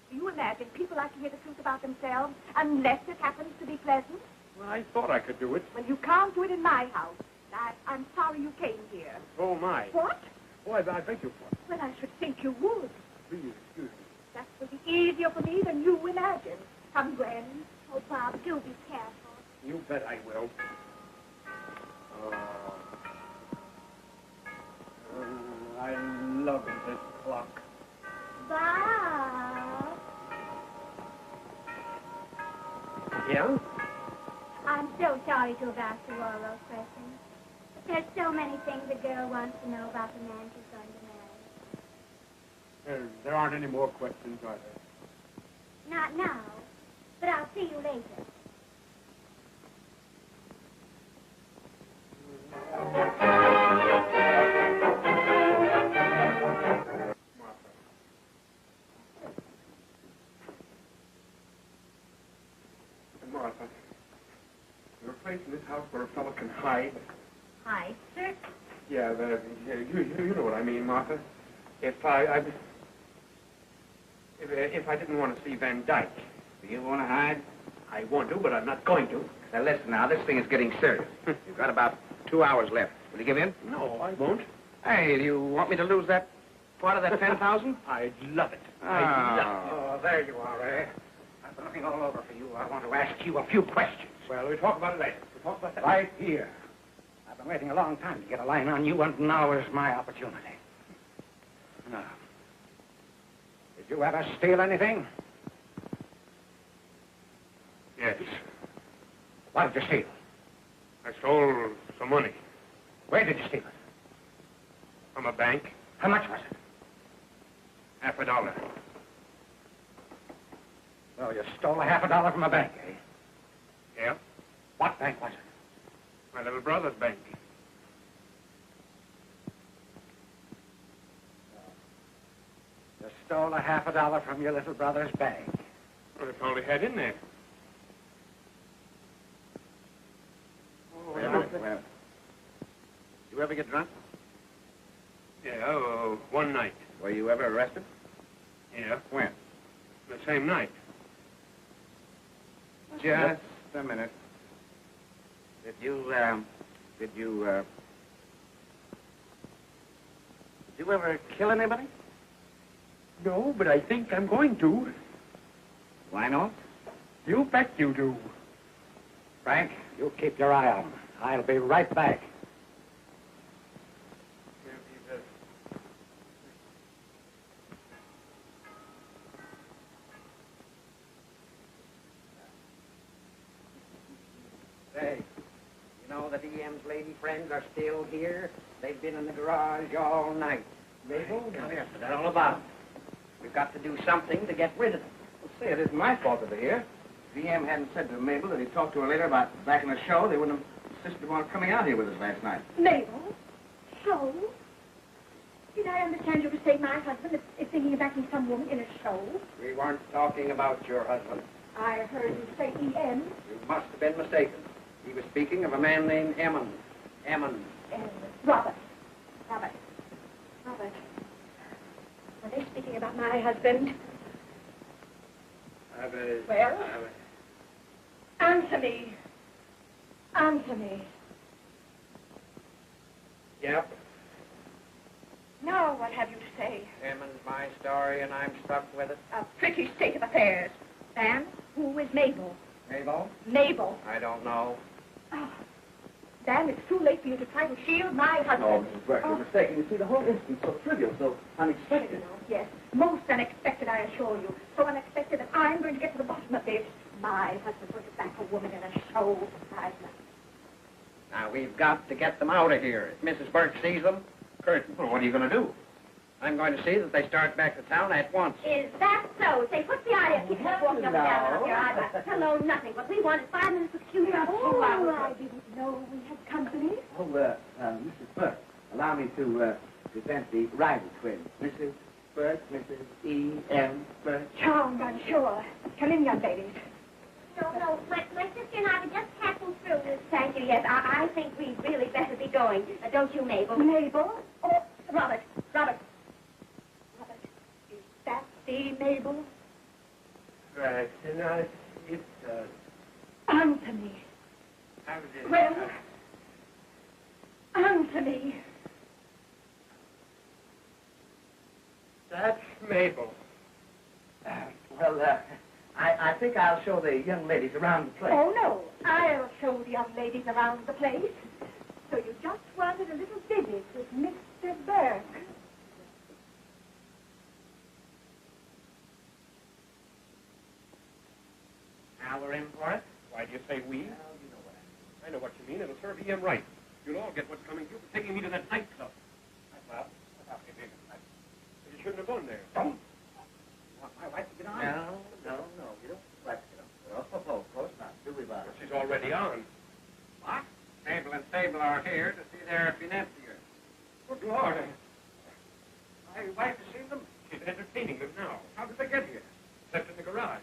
Do you imagine people like to hear the truth about themselves unless it happens to be pleasant? Well, I thought I could do it. Well, you can't do it in my house. I'm sorry you came here. Oh, my. What? Oh, I beg your pardon. Well, I should think you would. Please, excuse me. That will be easier for me than you imagine. Come, Gwen. Oh, Bob, do be careful. You bet I will. I love this clock. Bob. Yeah? I'm so sorry to have asked you all those questions. But there's so many things a girl wants to know about the man she's going to marry. There aren't any more questions, are there? Not now, but I'll see you later. Martha, you're a place in this house where a fellow can hide. Hi, sir. Yeah, you know what I mean, Martha. If I didn't want to see Van Dyke. Do you want to hide? I want to, but I'm not going to. Now, listen now. This thing is getting serious. You've got about 2 hours left. Will you give in? No, I won't. Hey, do you want me to lose that part of that 10,000? I'd love it. I'd love it. Oh, there you are, eh? I've been looking all over for you. I want to ask you a few questions. Well, we'll talk about it later. We'll talk about that Right here. I've been waiting a long time to get a line on you, and now is my opportunity. Now, did you ever steal anything? Yes. What did you steal? I stole some money Where did you steal it? from a bank. How much was it? $50. Oh, you stole $50 from a bank, eh? Yeah? What bank was it? My little brother's bank. You stole $50 from your little brother's bank. Well, that's all he had in there. Well, you ever get drunk? Yeah, one night. Were you ever arrested? Yeah, When? the same night. Just a minute. Did you ever kill anybody? No, but I think I'm going to. Why not? You bet you do. Frank, you keep your eye on him. I'll be right back. Say, you know that E.M.'s lady friends are still here? They've been in the garage all night. Mabel, yes, they're all about. We've got to do something to get rid of them. Well, say, it isn't my fault that they're here. If E.M. hadn't said to Mabel that he'd talk to her later about back in the show, they wouldn't have insisted upon coming out here with us last night. Mabel? Show? Did I understand you to say my husband is thinking of backing some woman in a show? We weren't talking about your husband. I heard you say E.M. You must have been mistaken. He was speaking of a man named Emmons. Emmons. Robert. Robert, Robert. Were they speaking about my husband? Well, answer me. Answer me. Yep. Now, what have you to say? Hammond's my story, and I'm stuck with it. A pretty state of affairs. And who is Mabel? Mabel? Mabel. I don't know. Oh, Dan, it's too late for you to try to shield my husband. No, Mrs. Burke, you're mistaken. You see, the whole incident's so trivial, so unexpected. Yes, most unexpected, I assure you. So unexpected that I'm going to get to the bottom of this. My husband went to back a woman in a show. I've not. Now, we've got to get them out of here. If Mrs. Burke sees them, Curtin, well, what are you going to do? I'm going to see that they start back to town at once. Is that so? Say, what's the idea of keeping us walking up and down out here? Hello, nothing. What we want is 5 minutes with you. Oh, I didn't know we had company. Oh, Mrs. Burke, allow me to present the rival twins, Mrs. Burke, Mrs. E.M. Burke. Charmed, I'm sure. Come in, young ladies. No, my sister and I were just passing through. Thank you, yes. I think we'd really better be going. Don't you, Mabel? Mabel? Oh, Robert. Robert, is that the Mabel? Right. And it's, Answer me. Well, answer me. That's Mabel. I think I'll show the young ladies around the place. Oh, no. I'll show the young ladies around the place. So you just wanted a little visit with Mr. Burke. Now we're in for it. Why do you say we? Well, you know what I know what you mean. It'll serve E.M. right. You'll all get what's coming to you for taking me to that nightclub. Well, You shouldn't have gone there. don't. Want my wife to get on? No, you don't like to get on. Oh, of course not. Do we, Bob? She's already on. What? Mabel and Sable are here to see their financier. Good Lord. My wife has seen them. She's entertaining them now. How did they get here? Left in the garage.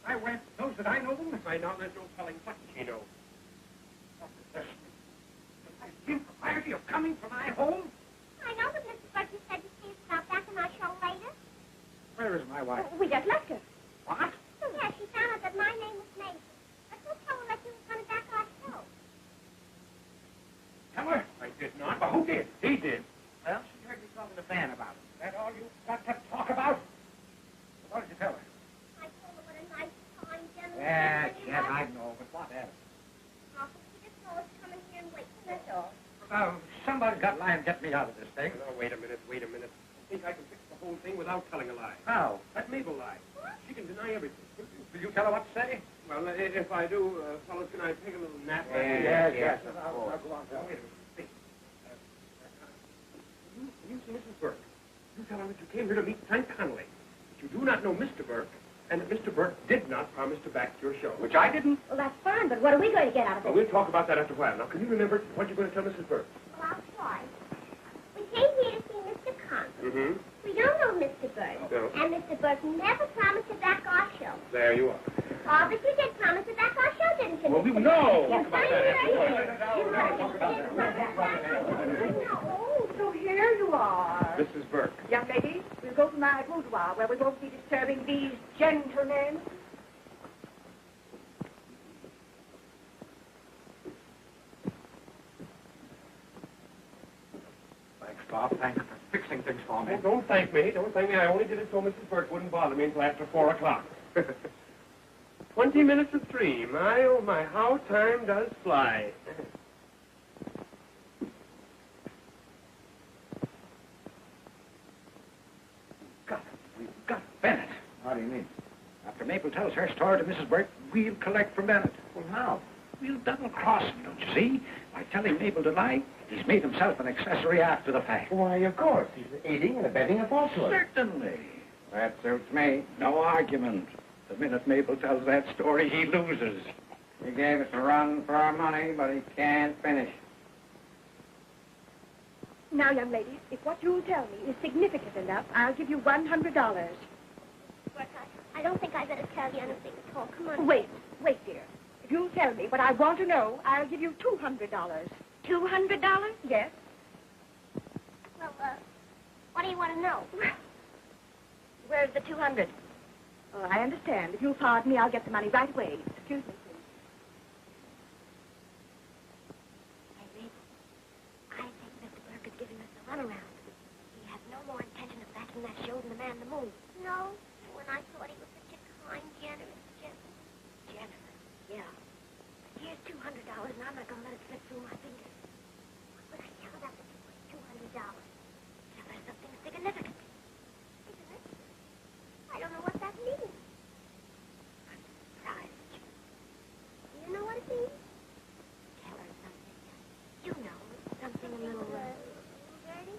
I went. Knows that I know them. By now, there's no telling what she knows. What is this? The impropriety of coming to my home? I know that Mrs. Burke said to see us about back in our show later. Where is my wife? We just left her. What? Yeah, she found out that my name was Mason. But who told her that you were coming back our show? Tell her. I did not. But who did? He did. Well, she heard me talking to Van about it. That all you've got to talk about? What did you tell her? I told her what a nice, kind gentleman. Yes, I know, but what else? Oh, she just told us to come in here and wait. That's all. Somebody's got to lie and get me out of this thing. No, wait a minute. I think I can fix the whole thing without telling a lie. How? Let Mabel lie. She can deny everything. Will you tell her what to say? Well, if I do, fellows, can I take a little nap? Yes. I'll go on. Now, wait a minute. Think. You see Mrs. Burke. You tell her that you came here to meet Frank Connolly. That you do not know Mr. Burke, and that Mr. Burke did not promise to back your show. Which I didn't. Well, that's fine, but what are we going to get out of Well, it? we'll talk about that after a while. Now, can you remember what you're going to tell Mrs. Burke? Well, I'll try. We came here to see Mr. Conklin. Mm-hmm. We don't know Mr. Burke. No. And Mr. Burke never promised to back our show. There you are. Oh, but you did promise to back our show, didn't you, Well, we Mr. know. Yes, Talk about that Oh, so here you are. Mrs. Burke. Young ladies, we'll go to my boudoir where we won't be disturbing these gentlemen. Thanks, Bob. Thanks for fixing things for me. Oh, don't thank me. Don't thank me. I only did it so Mrs. Burke wouldn't bother me until after 4 o'clock. 20 minutes of 3. My, oh, my, how time does fly. We've got Bennett. How do you mean? After Mabel tells her story to Mrs. Burke, we'll collect from Bennett. Well, how? We'll double-cross him, don't you see? By telling Mabel to lie, he's made himself an accessory after the fact. Why, of course. He's aiding and abetting a falsehood. Certainly. That suits me. No argument. The minute Mabel tells that story, he loses. He gave us a run for our money, but he can't finish. Now, young ladies, if what you'll tell me is significant enough, I'll give you $100. Burke, I don't think I better tell you anything at all. Come on. Wait, dear. If you'll tell me what I want to know, I'll give you $200. $200? Yes. Well, What do you want to know? Where's the 200? Oh, I understand. If you'll pardon me, I'll get the money right away. Excuse me, please. Hey, Mabel, I think Mr. Burke is giving us the runaround. He has no more intention of backing that show than the man in the moon. No, when I thought he was such a kind, generous gentleman. Generous? Yeah. But here's $200, and I'm not going to let it slip through my fingers. What would I tell him after $200? Tell her something significant. Significant? I don't know what that means. I'm surprised. Do you know what it means? Tell her something. You know, something a little, dirty?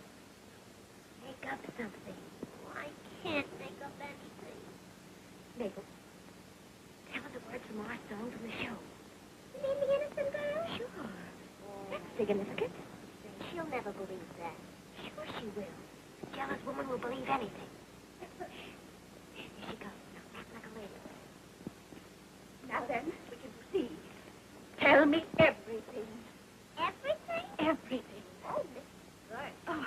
Make up something. Oh, I can't make up anything. Mabel, tell her the words from our song from the show. You mean the innocent girl? Sure. That's significant. She'll never believe that. Sure she will. A jealous woman will believe anything. Here she goes. Now, act like a lady. Now then, we can proceed. Tell me everything. Everything? Everything. Oh, Miss Burke. Oh.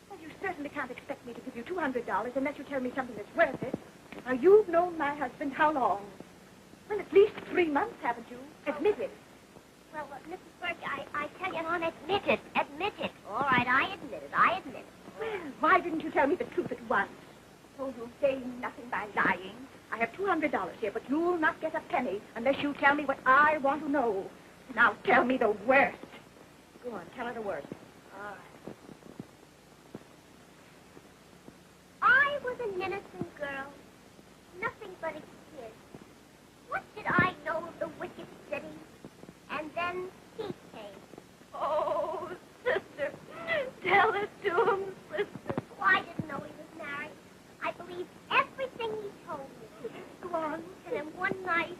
Well, you certainly can't expect me to give you $200 unless you tell me something that's worth it. Now, you've known my husband how long? Well, at least 3 months, haven't you? Admit it. Well, Mrs. Burke, I tell you, Mom, admit it. Admit it. All right, I admit it. I admit it. Well, why didn't you tell me the truth at once? Oh, you'll gain nothing by lying. I have $200 here, but you'll not get a penny unless you tell me what I want to know. Now, tell me the worst. Go on, tell her the worst. All right. I was an innocent girl. Nothing but a kid. What did I know of the wicked city? And then he came. Oh, sister. Tell it to him, sister. Oh, I didn't know he was married. I believed everything he told me. Go on. And then one night,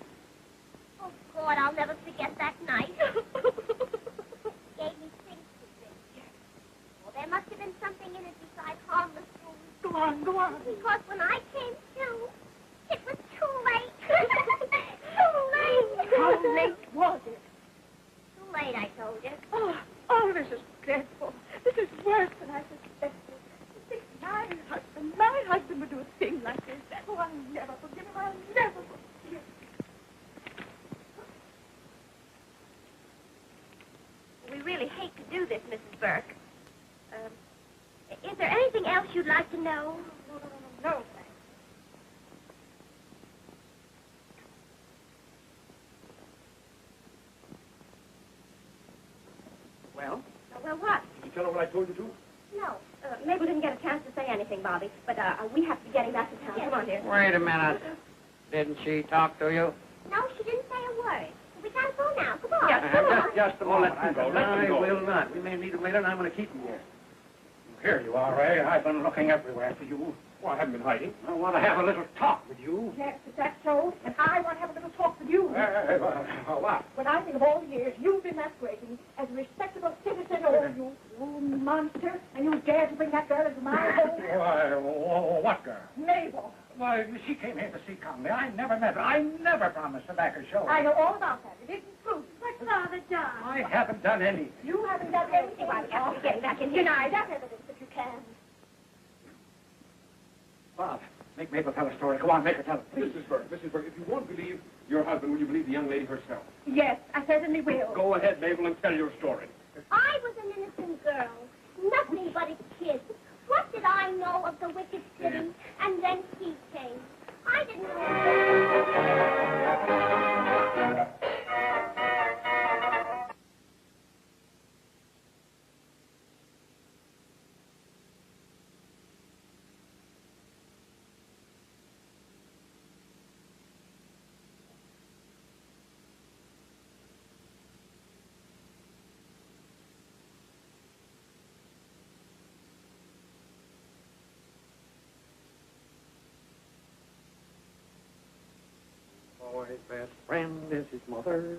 oh, God, I'll never forget that night. Gave me things to drink. Well, there must have been something in it besides harmless food. Go on, go on. Because when I came to, it was too late. Too late. How late was it? Too late, I told you. Oh, this is dreadful. This is worse than I suspected. Think my husband would do a thing like this. Oh, I'll never forgive him. I'll never forgive him. We really hate to do this, Mrs. Burke. Is there anything else you'd like to know? No, thanks. Well? Well, what? Did you tell her what I told you to? No. Mabel didn't get a chance to say anything, Bobby. But we have to be getting back to town. Come on, dear. Wait a minute. Didn't she talk to you? No, she didn't say a word. We gotta go now. Come on. Yes, come on. Just a moment. Let him go. Let I him go. will not. We may need him later, and I'm going to keep him here. Here you are, Ray. I've been looking everywhere for you. Well, I haven't been hiding. I want to have a little talk with you. Yes, is that so? And I want to have a little talk with you. What? When I think of all the years you've been masquerading as a respectable citizen, you monster, and you dare to bring that girl into my home? Why, what girl? Mabel. Why, she came here to see Conley. I never met her. I never promised to back her show. I know all about that. It isn't true. But Father John. I haven't done anything. You haven't done anything. Why, we have to be getting back in here. Deny that evidence if you can. Bob, make Mabel tell a story. Go on, make her tell it, please. Mrs. Burke, if you won't believe your husband, will you believe the young lady herself? Yes, I certainly will. Go ahead, Mabel, and tell your story. I was an innocent girl. Nothing but a kid. What did I know of the wicked city? And then he came. I didn't know. Boy's best friend is his mother.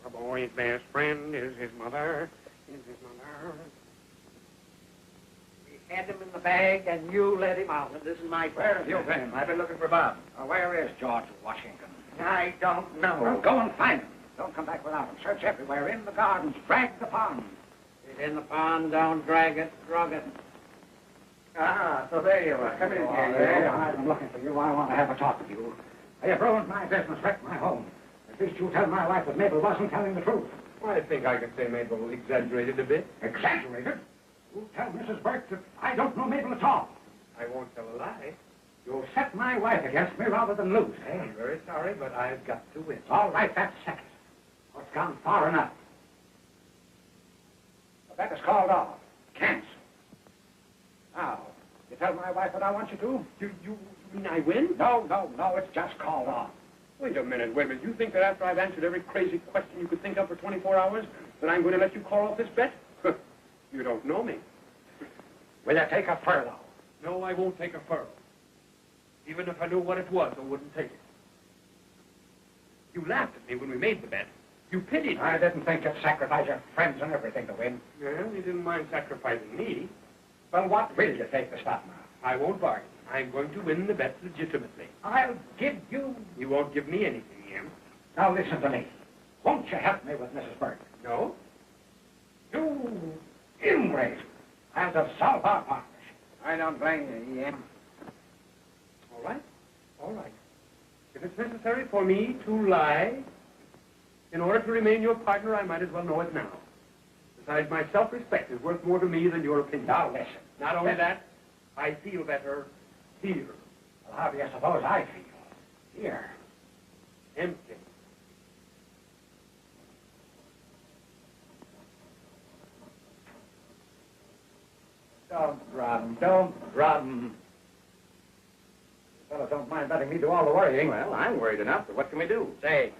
A boy's best friend is his mother. Hand him in the bag, and you let him out. This is my Where have you been? I've been looking for Bob. Where is George Washington? I don't know. Well, go and find him. Don't come back without him. Search everywhere, in the gardens, drag the pond. He's in the pond, don't drag it, drug it. Ah, so there you are. Come in here. I've been looking for you. I want to have a talk with you. You've ruined my business, wrecked my home. At least you tell my wife that Mabel wasn't telling the truth. Well, I think I can say Mabel exaggerated a bit. Exaggerated? You tell Mrs. Burke that I don't know Mabel at all. I won't tell a lie. You'll set my wife against me rather than lose, eh? I'm very sorry, but I've got to win. All right, that's settled. It's gone far enough. The bet is called off. Cancel. Now, you tell my wife what I want you to? You mean I win? No, it's just called off. Wait a minute. You think that after I've answered every crazy question you could think of for 24 hours, that I'm going to let you call off this bet? You don't know me. Will you take a furlough? No, I won't take a furlough. Even if I knew what it was, I wouldn't take it. You laughed at me when we made the bet. You pitied me. I didn't think you'd sacrifice your friends and everything to win. Well, you didn't mind sacrificing me. Well, what will you take to stop now? I won't bargain. I'm going to win the bet legitimately. I'll give you... You won't give me anything, Em. Now listen to me. Won't you help me with Mrs. Burke? No? You ingrate. I'll dissolve our partnership. I don't blame you, Em. All right. If it's necessary for me to lie, in order to remain your partner, I might as well know it now. Besides, my self-respect is worth more to me than your opinion. Now listen. Not only that, I feel better here. Well, how do you suppose I feel? Here. Empty. Don't rob 'em. Fellas don't mind letting me do all the worrying. Well, I'm worried enough, but what can we do? Say,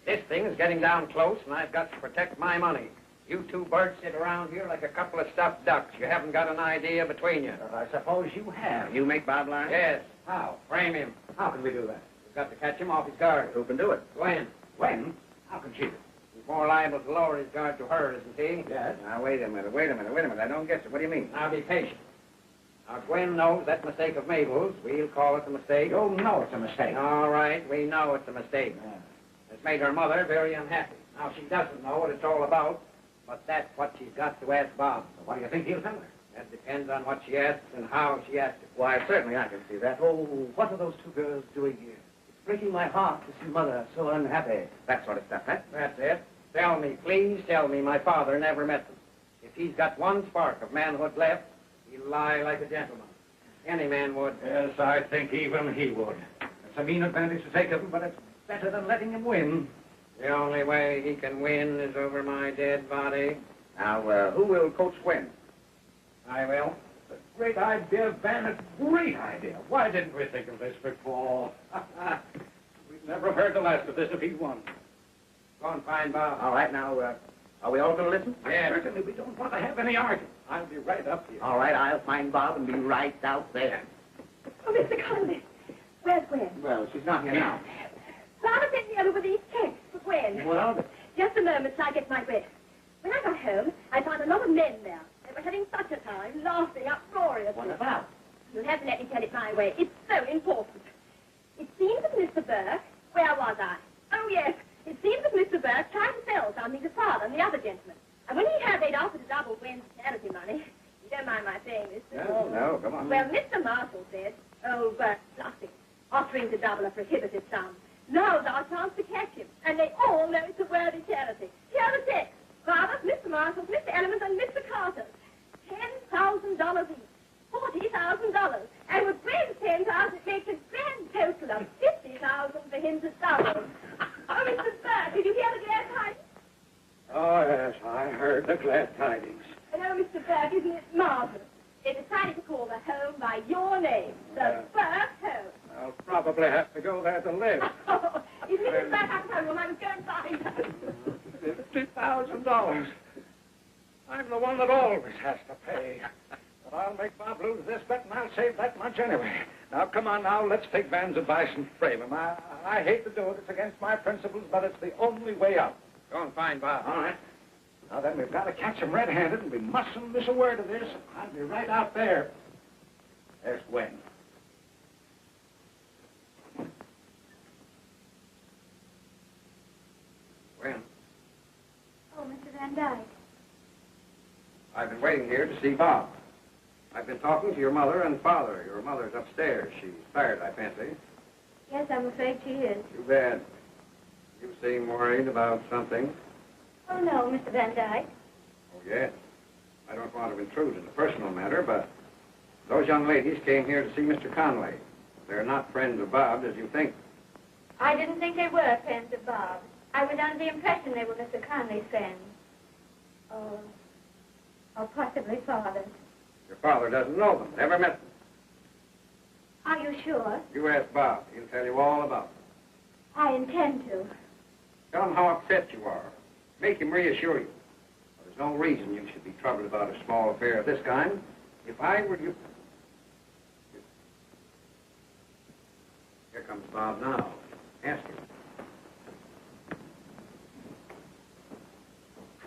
this thing is getting down close, and I've got to protect my money. You two birds sit around here like a couple of stuffed ducks. You haven't got an idea between you. But I suppose you have. You make Bob lie? Yes. How? Frame him. How can we do that? We've got to catch him off his guard. Who can do it? Gwen. When? How can she do it? He's more liable to lower his guard to her, isn't he? Yes. Now, wait a minute. I don't get you. What do you mean? Now, be patient. Now, Gwen knows that mistake of Mabel's. We'll call it a mistake. You know it's a mistake. All right, we know it's a mistake. Yeah. It's made her mother very unhappy. Now, she doesn't know what it's all about, but that's what she's got to ask Bob. So what do you think he'll tell her? That depends on what she asks and how she asks it. Why, certainly I can see that. Oh, what are those two girls doing here? It's breaking my heart to see Mother so unhappy. That sort of stuff, huh? That's it. Tell me, please tell me my father never met them. If he's got one spark of manhood left, he'll lie like a gentleman. Any man would. Yes, I think even he would. It's a mean advantage to take of him, but it's better than letting him win. The only way he can win is over my dead body. Now, who will coach Gwen? I will. It's a great idea, Van. It's a great idea. Why didn't we think of this before? We'd never have heard the last of this if he'd won. Go and find Bob. All right, now, are we all going to listen? Yes. Certainly, we don't want to have any argument. I'll be right up here. All right, I'll find Bob and be right out there. Oh, Mr. Conley, where's Gwen? Well, she's not here now. Father sent me over with these checks for Gwen. Well, Just a moment till I get my breath. When I got home, I found a lot of men there. They were having such a time, laughing uproariously. what about? You'll have to let me tell it my way. It's so important. It seems that Mr. Burke... Where was I? Oh, yes. It seems that Mr. Burke tried to sell something to Father and the other gentleman. And when he had, they'd offered to double Gwen's charity money. You don't mind my saying this, do you? No, come on. Well, Mr. Marshall said, oh, Burke's bluffing, offering to double a prohibitive sum. Now's our chance to catch him. And they all know it's a worthy charity. Here are the checks. Father's, Mr. Marshall's, Mr. Elliman's, and Mr. Carter's. $10,000 each. $40,000. And with Gwen's 10,000, it makes a grand total of 50,000 for him to double. Oh, Mr. Burke, did you hear the glad tidings? Oh, yes, I heard the glad tidings. And oh, Mr. Burke, isn't it marvelous? They decided to call the home by your name, the Burke home. I'll probably have to go there to live. Oh, is Mrs. Burke up at home? I was going to find her. $50,000. I'm the one that always has to pay. But I'll make Bob lose this bet, and I'll save that much anyway. Now, come on now, let's take Van's advice and frame him. I hate to do it. It's against my principles, but it's the only way out. Go and find Bob. All right. Now then, we've got to catch him red-handed, and we mustn't miss a word of this. I'll be right out there. There's Gwen. Gwen, Oh, Mr. Van Dyke. I've been waiting here to see Bob. I've been talking to your mother and father. Your mother's upstairs. She's tired, I fancy. Yes, I'm afraid she is. Too bad. You seem worried about something. Oh, no, Mr. Van Dyke. Oh, yes. I don't want to intrude in a personal matter, but those young ladies came here to see Mr. Conway. They're not friends of Bob's, as you think. I didn't think they were friends of Bob. I was under the impression they were Mr. Conley's friends. Or possibly father's. Your father doesn't know them, never met them. Are you sure? You ask Bob. He'll tell you all about them. I intend to. Tell him how upset you are. Make him reassure you. There's no reason you should be troubled about a small affair of this kind. If I were you... Here comes Bob now. Ask him.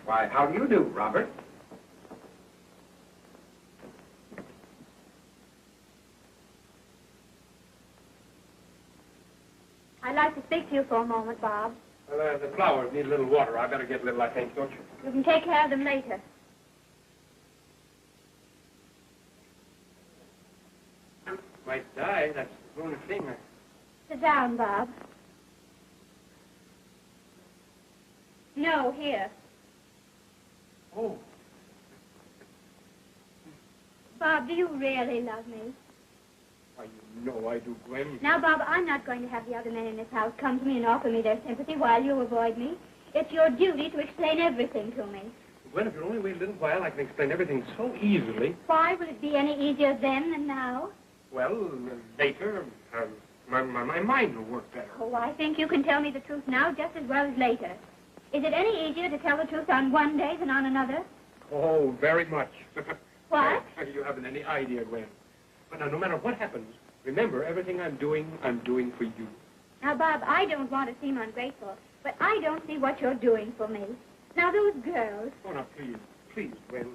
Why, how do you do, Robert? I'd like to speak to you for a moment, Bob. Well, the flowers need a little water. I better get a little, I think, don't you? You can take care of them later. Might die, that's the only thing. Sit down, Bob. No, here. Oh. Bob, do you really love me? Why, you know I do, Gwen. Now, Bob, I'm not going to have the other men in this house come to me and offer me their sympathy while you avoid me. It's your duty to explain everything to me. Gwen, if you'll only wait a little while, I can explain everything so easily. Why will it be any easier then than now? Well, later, my mind will work better. Oh, I think you can tell me the truth now just as well as later. Is it any easier to tell the truth on one day than on another? Oh, very much. What? You haven't any idea, Gwen. But now, no matter what happens, remember, everything I'm doing for you. Now, Bob, I don't want to seem ungrateful, but I don't see what you're doing for me. Now, those girls... Oh, now, please, Gwen.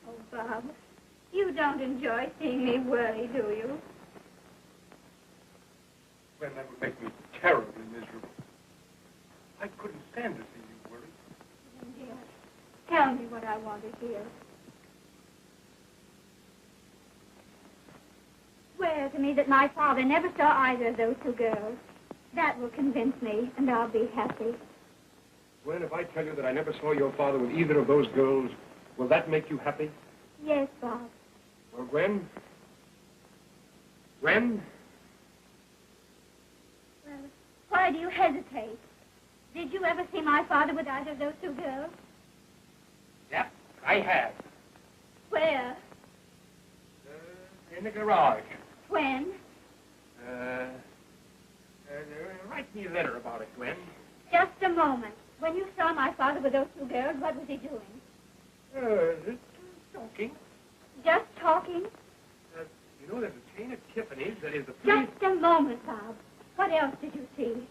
Oh, Bob, you don't enjoy seeing me worry, do you? Gwen, that would make me terribly miserable. I couldn't stand to see you worry. Dear, tell me what I want to hear. Swear to me that my father never saw either of those two girls. That will convince me, and I'll be happy. Gwen, if I tell you that I never saw your father with either of those girls, will that make you happy? Yes, Bob. Well, Gwen? Gwen? Well, why do you hesitate? Did you ever see my father with either of those two girls? Yep, I have. Where? In the garage. When? Write me a letter about it, Gwen. Just a moment. When you saw my father with those two girls, what was he doing? Talking. Just talking? You know, there's a chain of Tiffany's that is the Just a moment, Bob. What else did you see?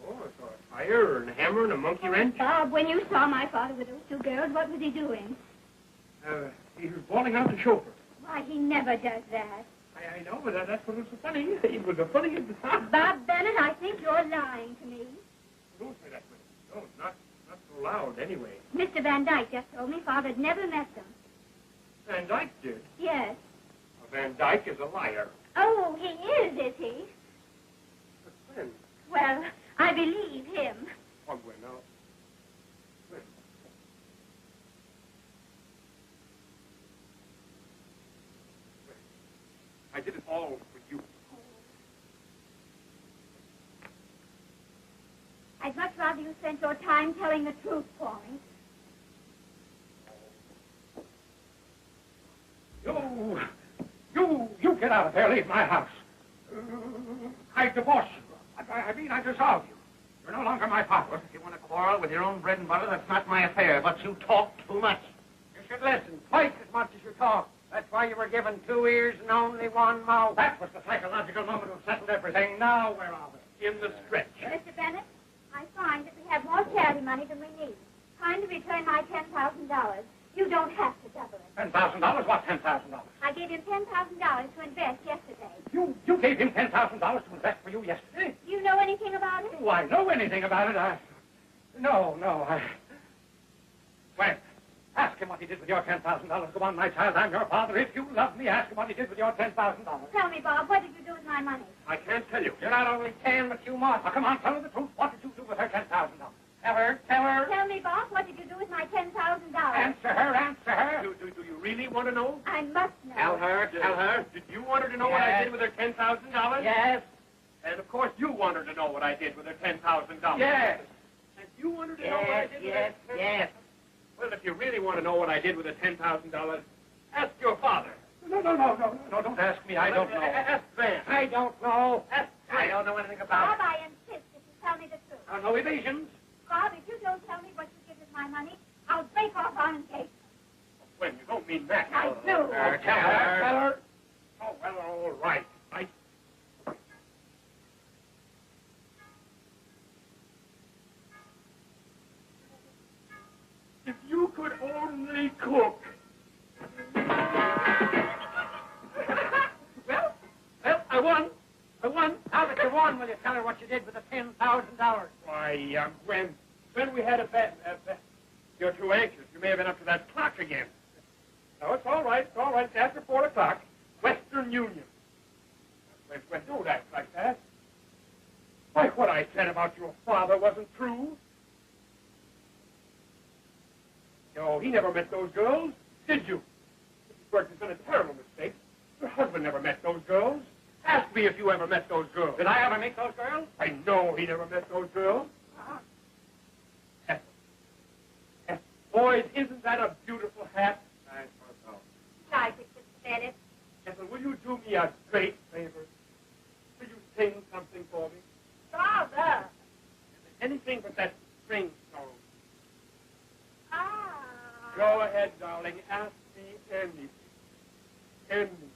Oh, I saw a tire and a hammer and a monkey wrench. Bob, when you saw my father with those two girls, what was he doing? He was bawling out the chauffeur. Why, he never does that. I know, but that's what was so funny. It was the funniest time. Bob Bennett, I think you're lying to me. Don't say that, Gwen. No, not so loud, anyway. Mr. Van Dyke just told me Father'd never met them. Van Dyke did. Yes. Van Dyke is a liar. Oh, he is he? But Gwen. Well, I believe him. Oh, Gwen, now. Gwen. I did it all for you. I'd much rather you spent your time telling the truth for me. You get out of there. Leave my house. I divorce you. I dissolve you. You're no longer my father. If you want to quarrel with your own bread and butter, that's not my affair, but you talk too much. You should listen twice as much as you talk. That's why you were given 2 ears and only 1 mouth. That was the psychological moment to settle everything. Now, where are we? In the stretch. Mr. Bennett, I find that we have more charity money than we need. Kindly return my $10,000. You don't have to double it. $10,000? What $10,000? I gave him $10,000 to invest yesterday. You gave him $10,000 to invest for you yesterday? Do you know anything about it? Do I know anything about it? No. Well, ask him what he did with your $10,000. Go on, my child, I'm your father. If you love me, ask him what he did with your $10,000. Tell me, Bob, what did you do with my money? I can't tell you. You not only can, but you must. Now, come on, tell her the truth. What did you do with her $10,000? Tell her. Tell me, Bob, what did you do with my $10,000? Answer her. Do you really want to know? I must know. Tell her. Did you want her to know what I did with her $10,000? Yes. And of course you want her to know what I did with her $10,000. Yes. And you want her to know what I did with her Yes. Well, if you really want to know what I did with the $10,000, ask your father. No, don't ask me. I don't know. Ask Van. I don't know. I don't know anything about Bob, I insist that you tell me the truth. No evasions. Bob, if you don't tell me what you did with my money, I'll break off our engagement. When you don't mean that. I do. Tell her. Oh, well, all right. If you could only cook. Well, I won. Now that you won, will you tell her what you did with the $10,000? Why, when we had a bet, you're too anxious. You may have been up to that clock again. No, it's all right. It's after 4 o'clock. Western Union. When don't act like that. Why, what I said about your father wasn't true. No, he never met those girls, did you? Mrs. Burke has been a terrible mistake. Your husband never met those girls. Ask me if you ever met those girls. Did I ever meet those girls? I know he never met those girls. Boys, isn't that a beautiful hat? I suppose so. Like it, Mr. Bennett. Ethel, will you do me a great favor? Will you sing something for me? Father. Anything but that string song. Ah. Go ahead, darling. Ask me anything. Anything.